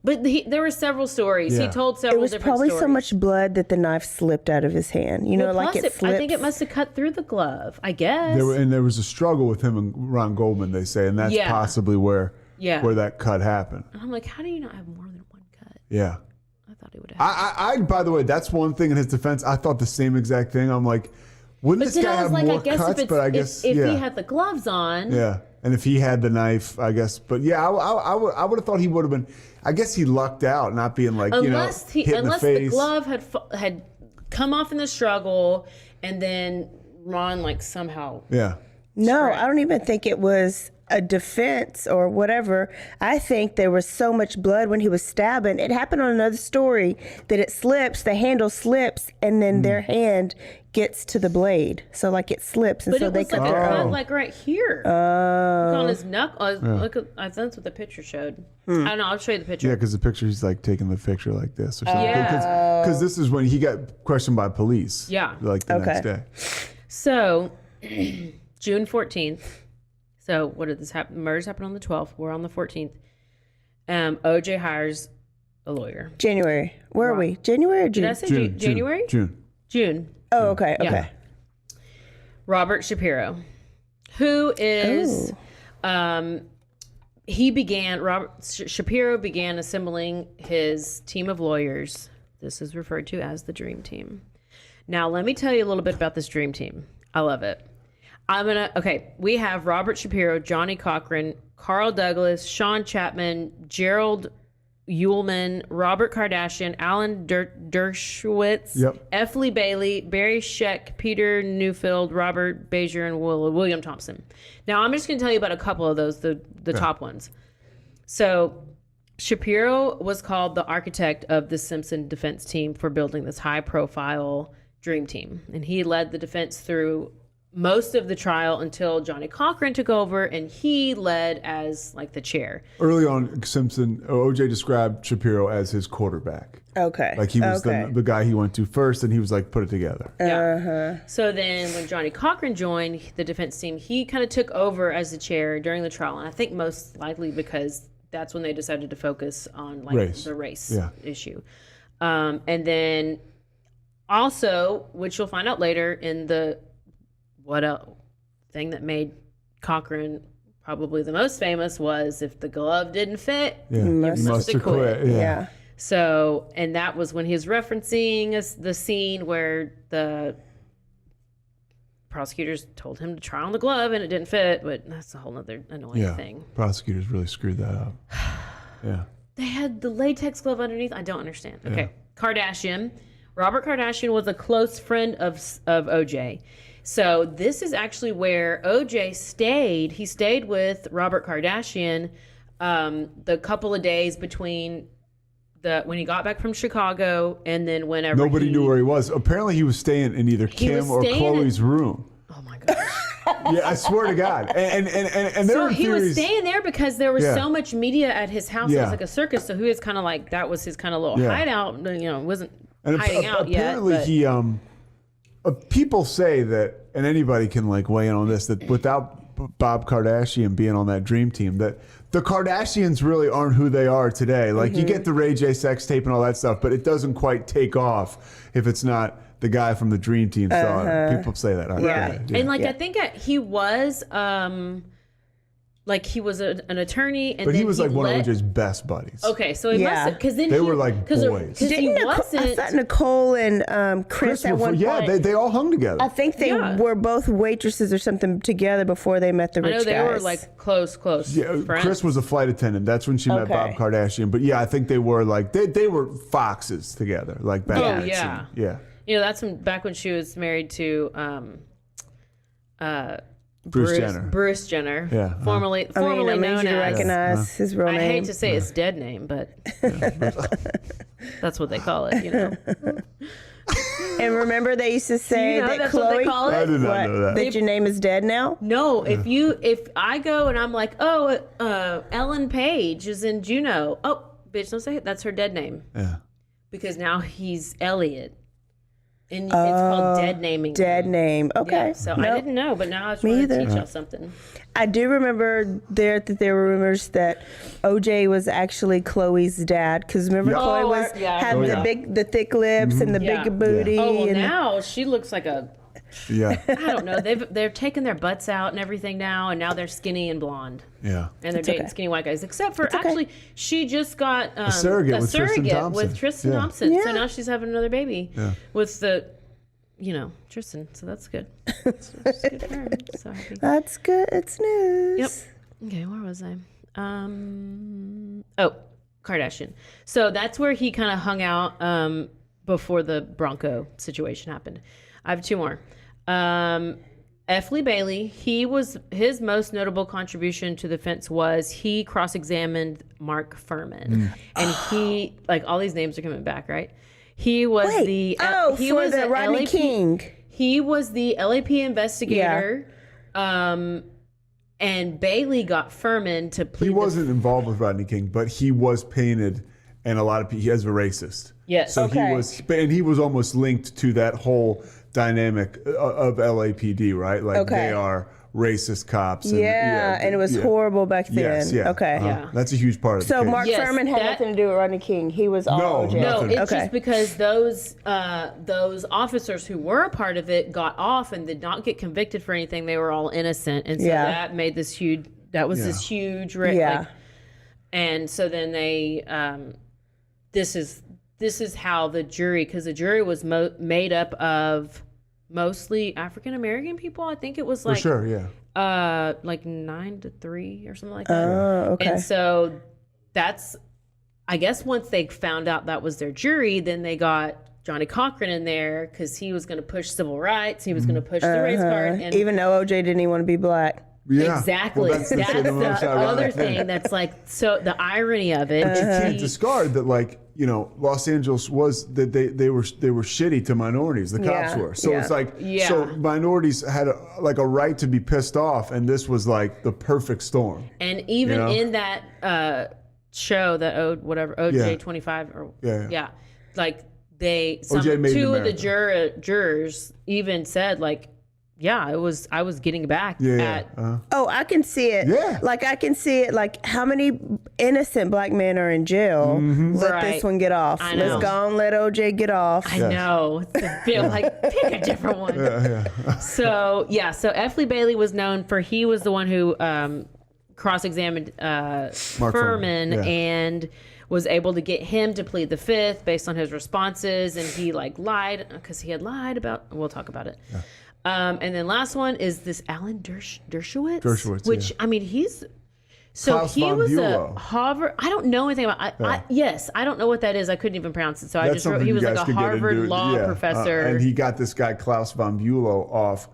But there were several stories. Yeah. He told several different stories. It was probably so much blood that the knife slipped out of his hand. Plus it slips. I think it must have cut through the glove, I guess. There was a struggle with him and Ron Goldman, they say, and that's possibly where that cut happened. And I'm like, how do you not have more than one cut? Yeah. I thought he would have. I by the way, that's one thing in his defense. I thought the same exact thing. I'm like, wouldn't this guy have more cuts? But I guess if he had the gloves on. Yeah. And if he had the knife, I guess. But yeah, I would have thought he would have been. I guess he lucked out, not being like unless hit in the face. The glove had come off in the struggle, and then Ron like somehow. Yeah. No, I don't even think it was a defense or whatever. I think there was so much blood when he was stabbing. It happened on another story that it slips, the handle slips, and then their hand gets to the blade. So like it slips, and But so it they was cut like their a cut own. like right here. Like on his knuckle. Look at, that's what the picture showed. I don't know. I'll show you the picture. Yeah, because the picture, he's like taking the picture like this or something. Yeah. Because this is when he got questioned by police. Yeah. Like the next day. So, June 14th. So, what did this happen? Murders happened on the 12th. We're on the 14th. OJ hires a lawyer. January. Where are we? January or June? Did I say January? June. Oh, okay. Yeah. Okay. Robert Shapiro, who is, Shapiro began assembling his team of lawyers. This is referred to as the Dream Team. Now, let me tell you a little bit about this Dream Team. I love it. We have Robert Shapiro, Johnny Cochran, Carl Douglas, Sean Chapman, Gerald Ullman, Robert Kardashian, Alan Dershowitz, F. Lee Bailey, Barry Scheck, Peter Neufeld, Robert Bezier, and William Thompson. Now, I'm just going to tell you about a couple of those, the top ones. So, Shapiro was called the architect of the Simpson defense team for building this high-profile Dream Team. And he led the defense through most of the trial until Johnny Cochran took over, and he led as like the chair. Early on, OJ described Shapiro as his quarterback. Okay. Like he was the guy he went to first, and he was like, put it together. Yeah. So then when Johnny Cochran joined the defense team, he kind of took over as the chair during the trial. And I think most likely because that's when they decided to focus on like the race issue. And then also, which you'll find out later in the thing that made Cochran probably the most famous was if the glove didn't fit, you must have quit. Yeah. So, and that was when he was referencing the scene where the prosecutors told him to try on the glove and it didn't fit, but that's a whole other annoying thing. Prosecutors really screwed that up. Yeah. They had the latex glove underneath. I don't understand. Okay. Kardashian. Robert Kardashian was a close friend of OJ. So this is actually where OJ stayed. He stayed with Robert Kardashian the couple of days between when he got back from Chicago and then whenever nobody knew where he was. Apparently he was staying in either Kim or Chloe's room. Oh my gosh. Yeah, I swear to God. And there so were he theories. was staying there because there was so much media at his house. It was like a circus. So he was kind of like, that was his kind of little hideout. Wasn't hiding out yet. Apparently he, people say that, and anybody can like weigh in on this, that without Bob Kardashian being on that dream team, that the Kardashians really aren't who they are today. Like you get the Ray J sex tape and all that stuff, but it doesn't quite take off if it's not the guy from the dream team star. People say that. Yeah. And like I think he was like he was an attorney, and but then he was like one of OJ's best buddies. Okay, so he must have, because then they were like boys. I thought Nicole and Chris at one point. They all hung together. I think they were both waitresses or something together before they met the rich guys. I know they were like close friends. Chris was a flight attendant. That's when she met Bob Kardashian. But yeah, I think they were like they were foxes together, like back in that scene. Yeah. You know, that's back when she was married to Bruce Jenner. Bruce Jenner. Yeah. Formerly known as. To recognize his real name. I hate to say his dead name, but that's what they call it, you know. And remember, they used to say that that's Chloe. What they call it? I did not know that. That your name is dead now? No, if I go and I'm like, Ellen Page is in Juno. Oh, bitch, don't say it. That's her dead name. Yeah. Because now he's Elliot. And it's called dead naming. Dead name. Okay. Yeah, so I didn't know, but now I was trying to teach y'all something. I do remember that there were rumors that OJ was actually Chloe's dad, because remember Chloe had the thick lips and the big booty. Oh, well, now she looks like a. Yeah. I don't know. They're taking their butts out and everything now, and now they're skinny and blonde. Yeah. And they're dating skinny white guys. Except for she just got a surrogate with Tristan Thompson. Yeah. So now she's having another baby with Tristan. So that's good. That's good for her. So happy. That's good. It's news. Yep. Okay, where was I? Kardashian. So that's where he kind of hung out before the Bronco situation happened. I have two more. F. Lee Bailey, his most notable contribution to the defense was he cross-examined Mark Furman. And he, like, all these names are coming back, right? He was the Rodney King. He was the LAP investigator. And Bailey got Furman to plead. He wasn't involved with Rodney King, but he was painted, and a lot of people, he was a racist. Yes. So he was almost linked to that whole dynamic of LAPD, right? Like they are racist cops. And, and it was horrible back then. Yes, yeah. Okay. That's a huge part of the case. So Mark Furman had nothing to do with Rodney King. He was all OJ. No, it's just because those officers who were a part of it got off and did not get convicted for anything. They were all innocent, and so that made this huge. That was this huge. And so then they. This is how the jury, because the jury was made up of mostly African American people. I think it was like For sure, yeah. Like 9-3 or something like that. Oh, okay. And so that's, I guess once they found out that was their jury, then they got Johnny Cochran in there because he was going to push civil rights. He was going to push the race card. And even though OJ didn't even want to be black. Yeah. Exactly. Well, that's the other thing that's like, so the irony of it. But you can't discard that, like, you know, Los Angeles was that they were shitty to minorities. The cops were. So it's like, so minorities had a right to be pissed off, and this was like the perfect storm. And even in that show, that OJ 25 or like two of the jurors even said like. Yeah, I was getting back at. Oh, I can see it. Yeah. Like, I can see it. Like, how many innocent black men are in jail? Let this one get off. Let's go and let OJ get off. I know. To feel like, pick a different one. So F. Lee Bailey was known for, he was the one who cross-examined Furman and was able to get him to plead the fifth based on his responses. And he, like, lied because he had lied about, we'll talk about it. Yeah. And then last one is this Alan Dershowitz, which I mean, he was a Harvard. I don't know anything about. I don't know what that is. I couldn't even pronounce it, so I just wrote. He was like a Harvard law professor, and he got this guy Klaus von Bülow off.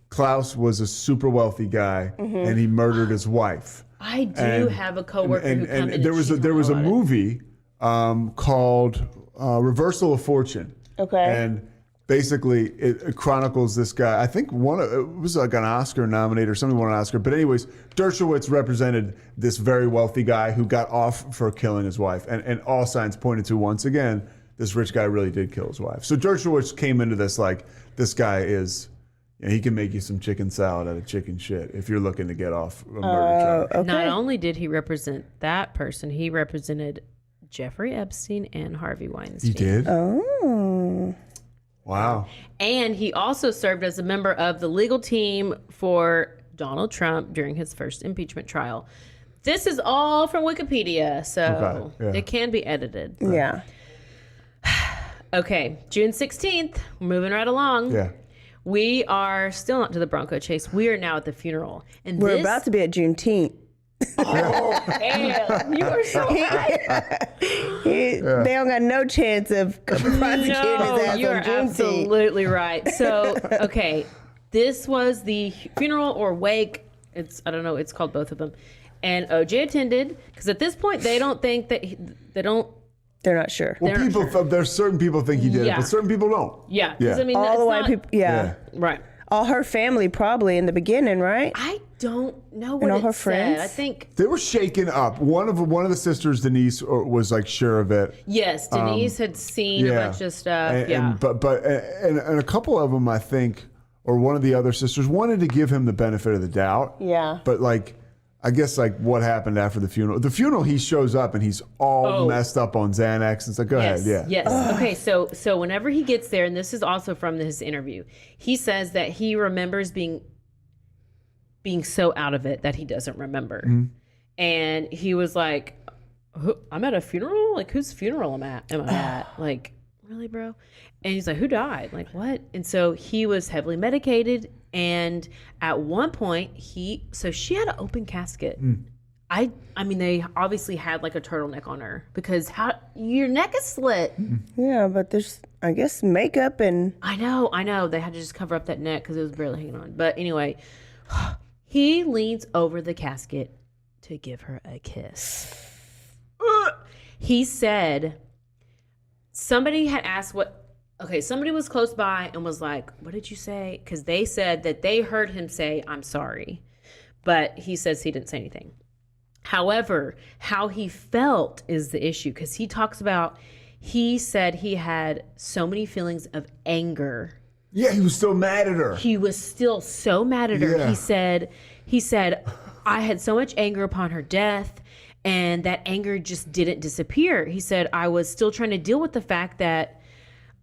Klaus was a super wealthy guy, and he murdered his wife. I do have a coworker who come in. There was a movie called Reversal of Fortune. Okay. And basically, it chronicles this guy. I think it was like an Oscar nominated or somebody won an Oscar. But anyways, Dershowitz represented this very wealthy guy who got off for killing his wife. And all signs pointed to, once again, this rich guy really did kill his wife. So Dershowitz came into this like, this guy is, Yeah, he can make you some chicken salad out of chicken shit if you're looking to get off a murder charge. Okay. Not only did he represent that person, he represented Jeffrey Epstein and Harvey Weinstein. He did? Oh. Wow. And he also served as a member of the legal team for Donald Trump during his first impeachment trial. This is all from Wikipedia, so it can be edited. Yeah. Okay, June 16th, moving right along. Yeah. We are still not to the Bronco chase. We are now at the funeral. And We're about to be at Juneteenth. Oh, damn. You are so right. They don't got no chance of prosecuting his ass you on are Juneteenth. absolutely right. So, okay, this was the funeral or wake. I don't know. It's called both of them. And OJ attended because at this point they don't think that They're not sure. Well, there's certain people think he did it, but certain people don't. Yeah, because I mean, all the white not, people. Yeah. Right. All her family probably in the beginning, right? I don't know And what all it her said. friends? I think They were shaken up. One of the sisters, Denise, was like sure of it. yes, Denise had seen a bunch of stuff. And a couple of them, I think, or one of the other sisters wanted to give him the benefit of the doubt. Yeah. But like, I guess like what happened after the funeral. The funeral, he shows up and he's all messed up on Xanax. It's like, go ahead, yeah. Yes. Okay. So whenever he gets there, and this is also from his interview, he says that he remembers being so out of it that he doesn't remember, and he was like, "I'm at a funeral. Like, whose funeral am I at? Like, really, bro?" And he's like, "Who died? Like, what?" And so he was heavily medicated. And at one point, she had an open casket. I mean, they obviously had like a turtleneck on her because your neck is slit. Yeah, but there's, I guess, makeup and. I know. They had to just cover up that neck because it was barely hanging on. But anyway, he leans over the casket to give her a kiss. He said somebody had asked somebody was close by and was like, "What did you say?" Because they said that they heard him say, "I'm sorry." But he says he didn't say anything. However, how he felt is the issue because he said he had so many feelings of anger. Yeah, he was still mad at her. He was still so mad at her. Yeah. He said, "I had so much anger upon her death, and that anger just didn't disappear." He said, "I was still trying to deal with the fact that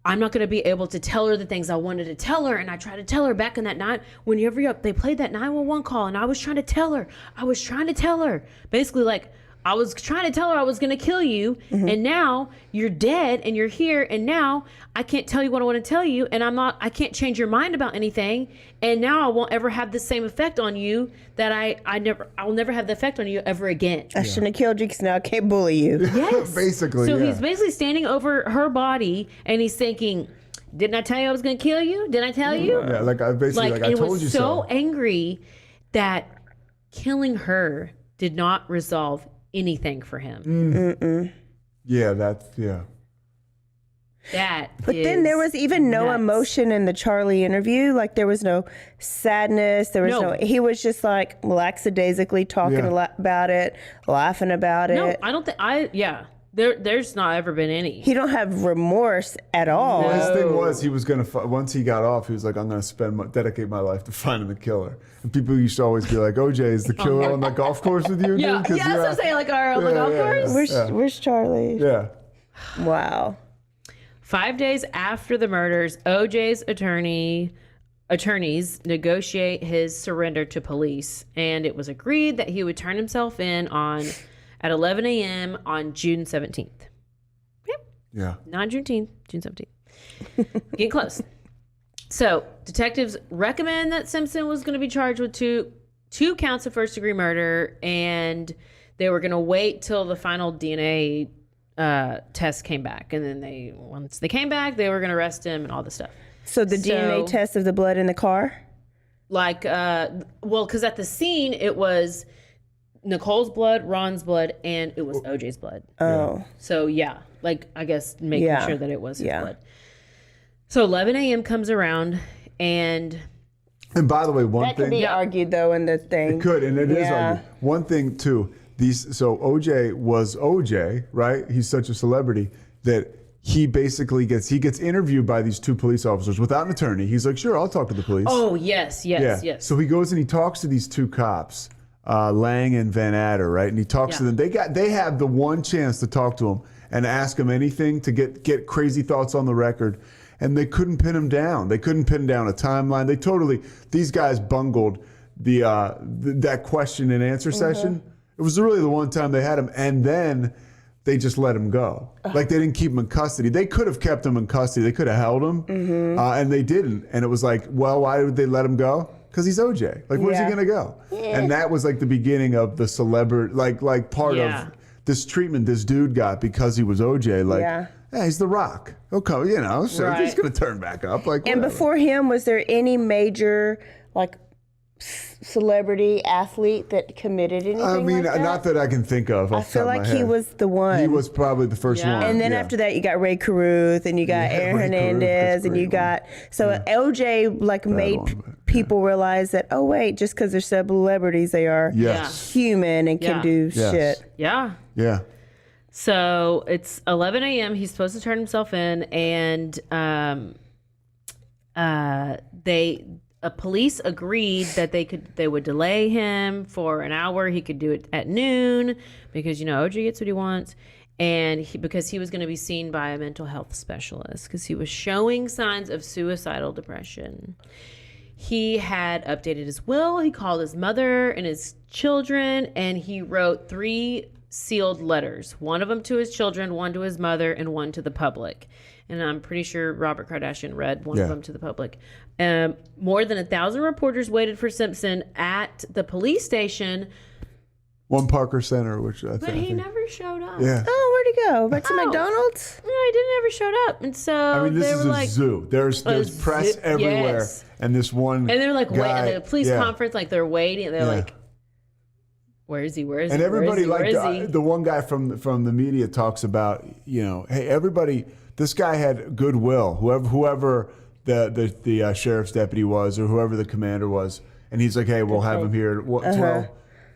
I'm not going to be able to tell her the things I wanted to tell her. And I tried to tell her back in that night, whenever they played that 911 call, and I was trying to tell her. Basically, like, I was trying to tell her I was going to kill you. And now you're dead and you're here. And now I can't tell you what I want to tell you. And I can't change your mind about anything. And now I won't ever have the same effect on you that I'll never have the effect on you ever again. I shouldn't have killed you because now I can't bully you. Yes. Basically, So yeah. he's basically standing over her body and he's thinking, "Didn't I tell you I was going to kill you? Didn't I tell you?" Yeah, like I basically I it told was you so so. angry that killing her did not resolve anything for him. Yeah, that's That But then there was even no nuts. emotion in the Charlie interview. Like there was no sadness. There was no. He was just like lackadaisically talking a lot about it, laughing about No, it. I don't think there's not ever been any. He don't have remorse at all. Well, his thing was he was gonna once he got off, he was like, "I'm gonna dedicate my life to finding the killer." And people used to always be like, "OJ is the killer on the golf course with you, Yeah, dude?" 'Cause, that's what I'm saying. Like, on the golf course. Where's Charlie? Yeah. Wow. 5 days after the murders, OJ's attorneys negotiate his surrender to police, and it was agreed that he would turn himself in at 11 a.m. on June 17th. Yep. Yeah. Not Juneteenth, June 17th. Getting close. So detectives recommend that Simpson was going to be charged with two counts of first-degree murder, and they were going to wait till the final DNA test came back. And then once they came back, they were going to arrest him and all this stuff. So the DNA test of the blood in the car? Like, because at the scene, it was Nicole's blood, Ron's blood, and it was OJ's blood. Oh. So, yeah, like, I guess making sure that it was his blood. So 11 a.m. comes around, and by the way, one that thing. could be argued, though, in the thing. It could, and it is argued. One thing, too. So OJ was OJ, right? He's such a celebrity that he basically gets interviewed by these two police officers without an attorney. He's like, sure, I'll talk to the police. Oh, yes. So he goes and he talks to these two cops, Lang and Van Adder, right? And he talks to them. They have the one chance to talk to him and ask him anything to get crazy thoughts on the record. And they couldn't pin him down. They couldn't pin down a timeline. These guys bungled that question and answer session. It was really the one time they had him. And then they just let him go. Like, they didn't keep him in custody. They could have kept him in custody. They could have held him, and they didn't. And it was like, well, why would they let him go? Because he's OJ. Like, where's he going to go? And that was like the beginning of the celebrity, like part of this treatment this dude got because he was OJ. Like, yeah, he's The Rock. Okay, so he's going to turn back up. Like, and before him, was there any major, like, celebrity athlete that committed anything like that? Not that I can think of. I feel like he was the one. He was probably the first one. And then after that, you got Ray Caruth, and you got Aaron Hernandez, and you got OJ made people realize that, oh wait, just because they're celebrities, they are human and can do shit. Yeah. So it's 11 a.m. He's supposed to turn himself in, and police agreed that they would delay him for an hour. He could do it at noon because OJ gets what he wants, and because he was going to be seen by a mental health specialist because he was showing signs of suicidal depression. He had updated his will. He called his mother and his children, and he wrote 3 sealed letters. One of them to his children, one to his mother, and one to the public. And I'm pretty sure Robert Kardashian read one of them to the public. More than 1,000 reporters waited for Simpson at the police station. One Parker Center, but he never showed up. Yeah. Oh, where'd he go? Back to McDonald's? No, he didn't ever showed up. And so this is a zoo. There's press everywhere, and this one. And they're like, guy, wait, at the police conference, like they're waiting. They're like, where is he? Where is he? And everybody, where is he? The one guy from the media talks about, hey, everybody, this guy had goodwill. Whoever the sheriff's deputy was, or whoever the commander was, and he's like, hey, we'll have him here at 12.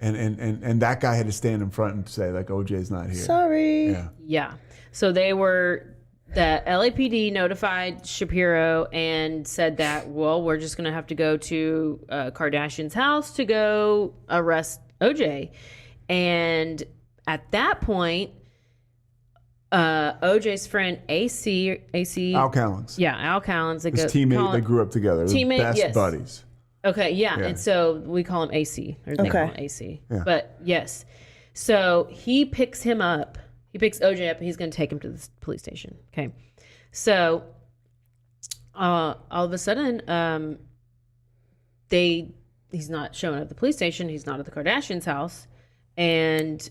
And that guy had to stand in front and say, like, OJ's not here. Sorry. Yeah. So the LAPD notified Shapiro and said that, well, we're just going to have to go to Kardashian's house to go arrest OJ. And at that point, OJ's friend AC Al Cowlings. Yeah, Al Cowlings. His teammate, they grew up together. Best buddies. Okay, yeah. And so we call him AC, or they call him AC. Yeah. But yes. So he picks him up. He picks OJ up, and he's going to take him to the police station. Okay. So all of a sudden, he's not showing up at the police station. He's not at the Kardashians' house. And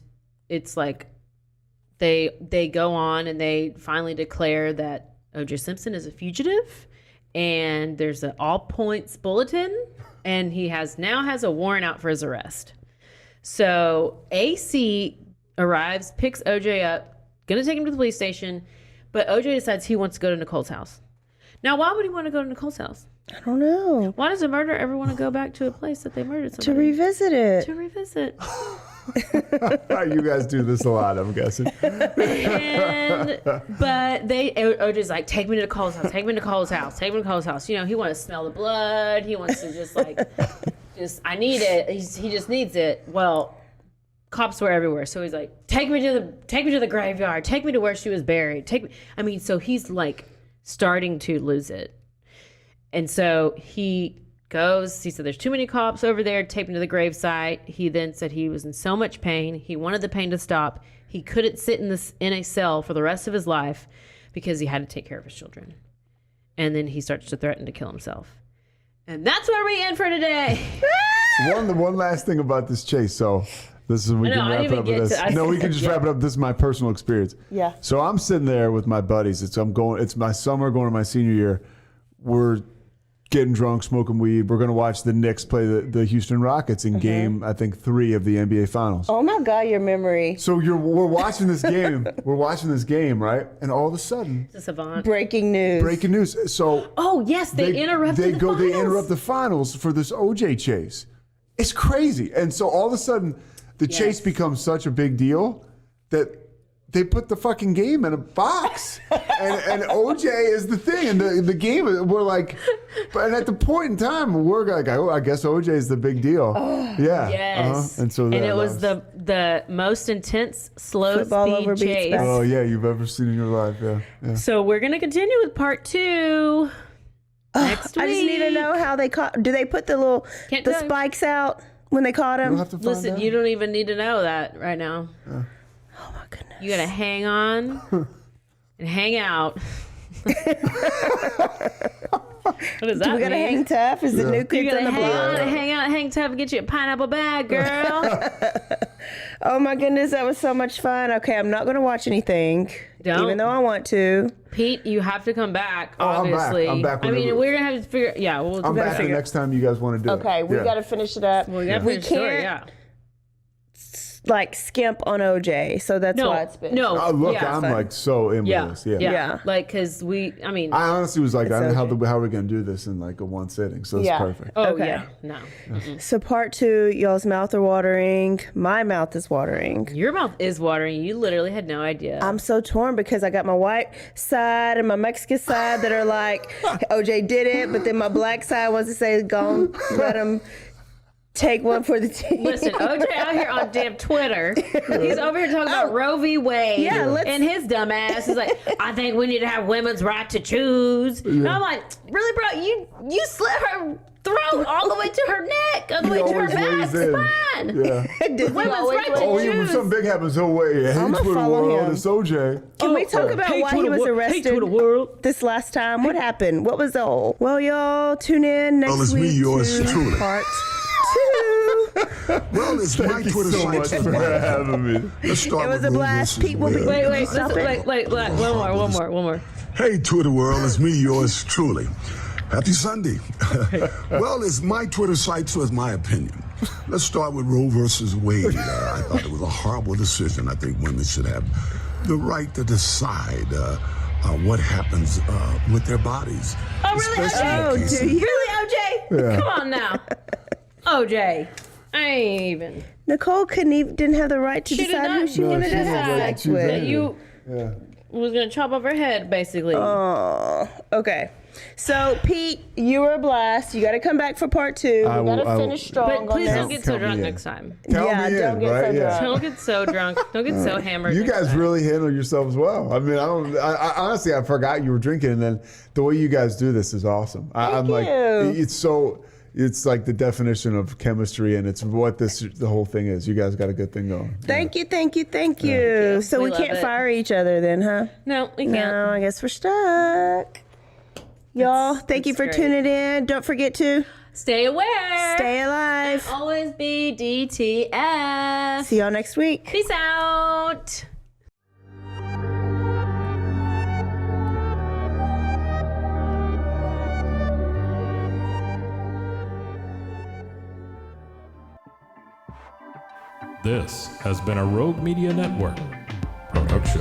it's like they go on, and they finally declare that OJ Simpson is a fugitive. And there's an all-points bulletin, and he now has a warrant out for his arrest. So AC arrives, picks OJ up, gonna take him to the police station, but OJ decides he wants to go to Nicole's house. Now, why would he want to go to Nicole's house? I don't know. Why does a murderer ever want to go back to a place that they murdered somebody? To revisit it. To revisit. You guys do this a lot, I'm guessing. But OJ's like, take me to Nicole's house, take me to Nicole's house, take me to Nicole's house. He wants to smell the blood. He wants to I need it. He just needs it. Well, cops were everywhere. So he's like, take me to the graveyard, take me to where she was buried. So he's like starting to lose it. And so he goes, he said, there's too many cops over there, take me to the gravesite. He then said he was in so much pain. He wanted the pain to stop. He couldn't sit in a cell for the rest of his life because he had to take care of his children. And then he starts to threaten to kill himself. And that's where we end for today. One last thing about this chase. So we can wrap it up with this. We can just wrap it up. This is my personal experience. Yeah. So I'm sitting there with my buddies. It's my summer going to my senior year. We're getting drunk, smoking weed. We're going to watch the Knicks play the Houston Rockets in game, I think, 3 of the NBA Finals. Oh my God, your memory. So we're watching this game. We're watching this game, right? And all of a sudden, breaking news. So they interrupt the finals. They interrupt the finals for this OJ chase. It's crazy. And so all of a sudden, the chase becomes such a big deal that they put the fucking game in a box, and OJ is the thing, and the game. We're like, and at the point in time, we're like, oh, I guess OJ is the big deal. Yeah. Yes. And so it was the most intense slow Football speed over beats chase. back. Oh yeah, you've ever seen in your life. Yeah. So we're gonna continue with part 2 next week. I just need to know how they caught. Do they put the Can't tell you. spikes out when they caught him? You'll have to find Listen, out. you don't even need to know that right now. Oh my goodness. You gotta hang on and hang out. What does that We gotta mean? hang tough. Is the new You kids on gotta the hang on block? and hang out and hang tough and get you a pineapple bag, girl. Oh my goodness, that was so much fun. Okay, I'm not gonna watch anything, Don't. even though I want to. Pete, you have to come back, Oh, I'm back. obviously. I'm back I mean, whenever- we're gonna have to figure. Yeah, we'll I'm gotta back the figure. next time you guys want to do it. Okay, we Yeah. gotta finish it up. We gotta We finish the story, can't yeah. like skimp on OJ, so that's why it's been. No. Oh, look, yeah. I'm like so in with Yeah. this. Yeah. Yeah. Like, cause I mean. I honestly was like, I don't know OJ. how are we gonna do this in like a one sitting? So it's Yeah. perfect. Oh Okay. yeah. No. So part 2, y'all's mouth are watering. My mouth is watering. Your mouth is watering. You literally had no idea. I'm so torn because I got my white side and my Mexican side that are like, OJ did it, but then my black side wants to say, go let him take one for the team. Listen, OJ out here on damn Twitter. He's over here talking about Roe v. Wade. Yeah, let's- and his dumb ass is like, I think we need to have women's right to choose. And I'm like, really, bro? You slit her throat all the way to her neck, all the way to her always back. weighs in. Spine. Yeah. Women's right to Oh, yeah, when choose. something big happens, he'll wait. Hey, I'ma Twitter follow world, him. it's OJ. Can we talk about Hey, why he Twitter was wor- hey, arrested Twitter world. this last time? What happened? What was the whole? Well, y'all tune in next Well, it's me, week yours to truly. part 2. Well, it's my Thank you Twitter so site. much so for my- having me. Let's start It was with a Roe blast. versus Pete will be- Wade. Wait, Stop it. wait, one more. Hey, Twitter world, it's me, yours truly. Happy Sunday. Well, it's my Twitter site, so it's my opinion. Let's start with Roe versus Wade. I thought it was a horrible decision. I think women should have the right to decide what happens with their bodies. Oh, really, especially in Oh, cases- do you? Really, OJ? Come on now. OJ. I ain't even. Nicole didn't have the right to She did decide who not. she No, wanted she to did have not. sex She with. did. You Yeah. was gonna chop off her head, basically. Oh, okay. So, Pete, you were a blast. You got to come back for part 2. We I will- got to I will- finish strong But on please this. don't get so Count me drunk in. next time. Count Yeah, me don't in, get so right? drunk. Don't get so drunk. Don't get so hammered. You next guys time. really handle yourselves well. I mean, I honestly, I forgot you were drinking, and then the way you guys do this is awesome. I'm like, you. it's like the definition of chemistry, and it's what the whole thing is. You guys got a good thing going. Thank you. So We we love can't it. fire each other then, huh? No, we can't. No, I guess we're stuck. Y'all, thank you for great. tuning in. Don't forget to Stay aware. stay alive. Always be DTF. See y'all next week. Peace out. This has been a Rogue Media Network production.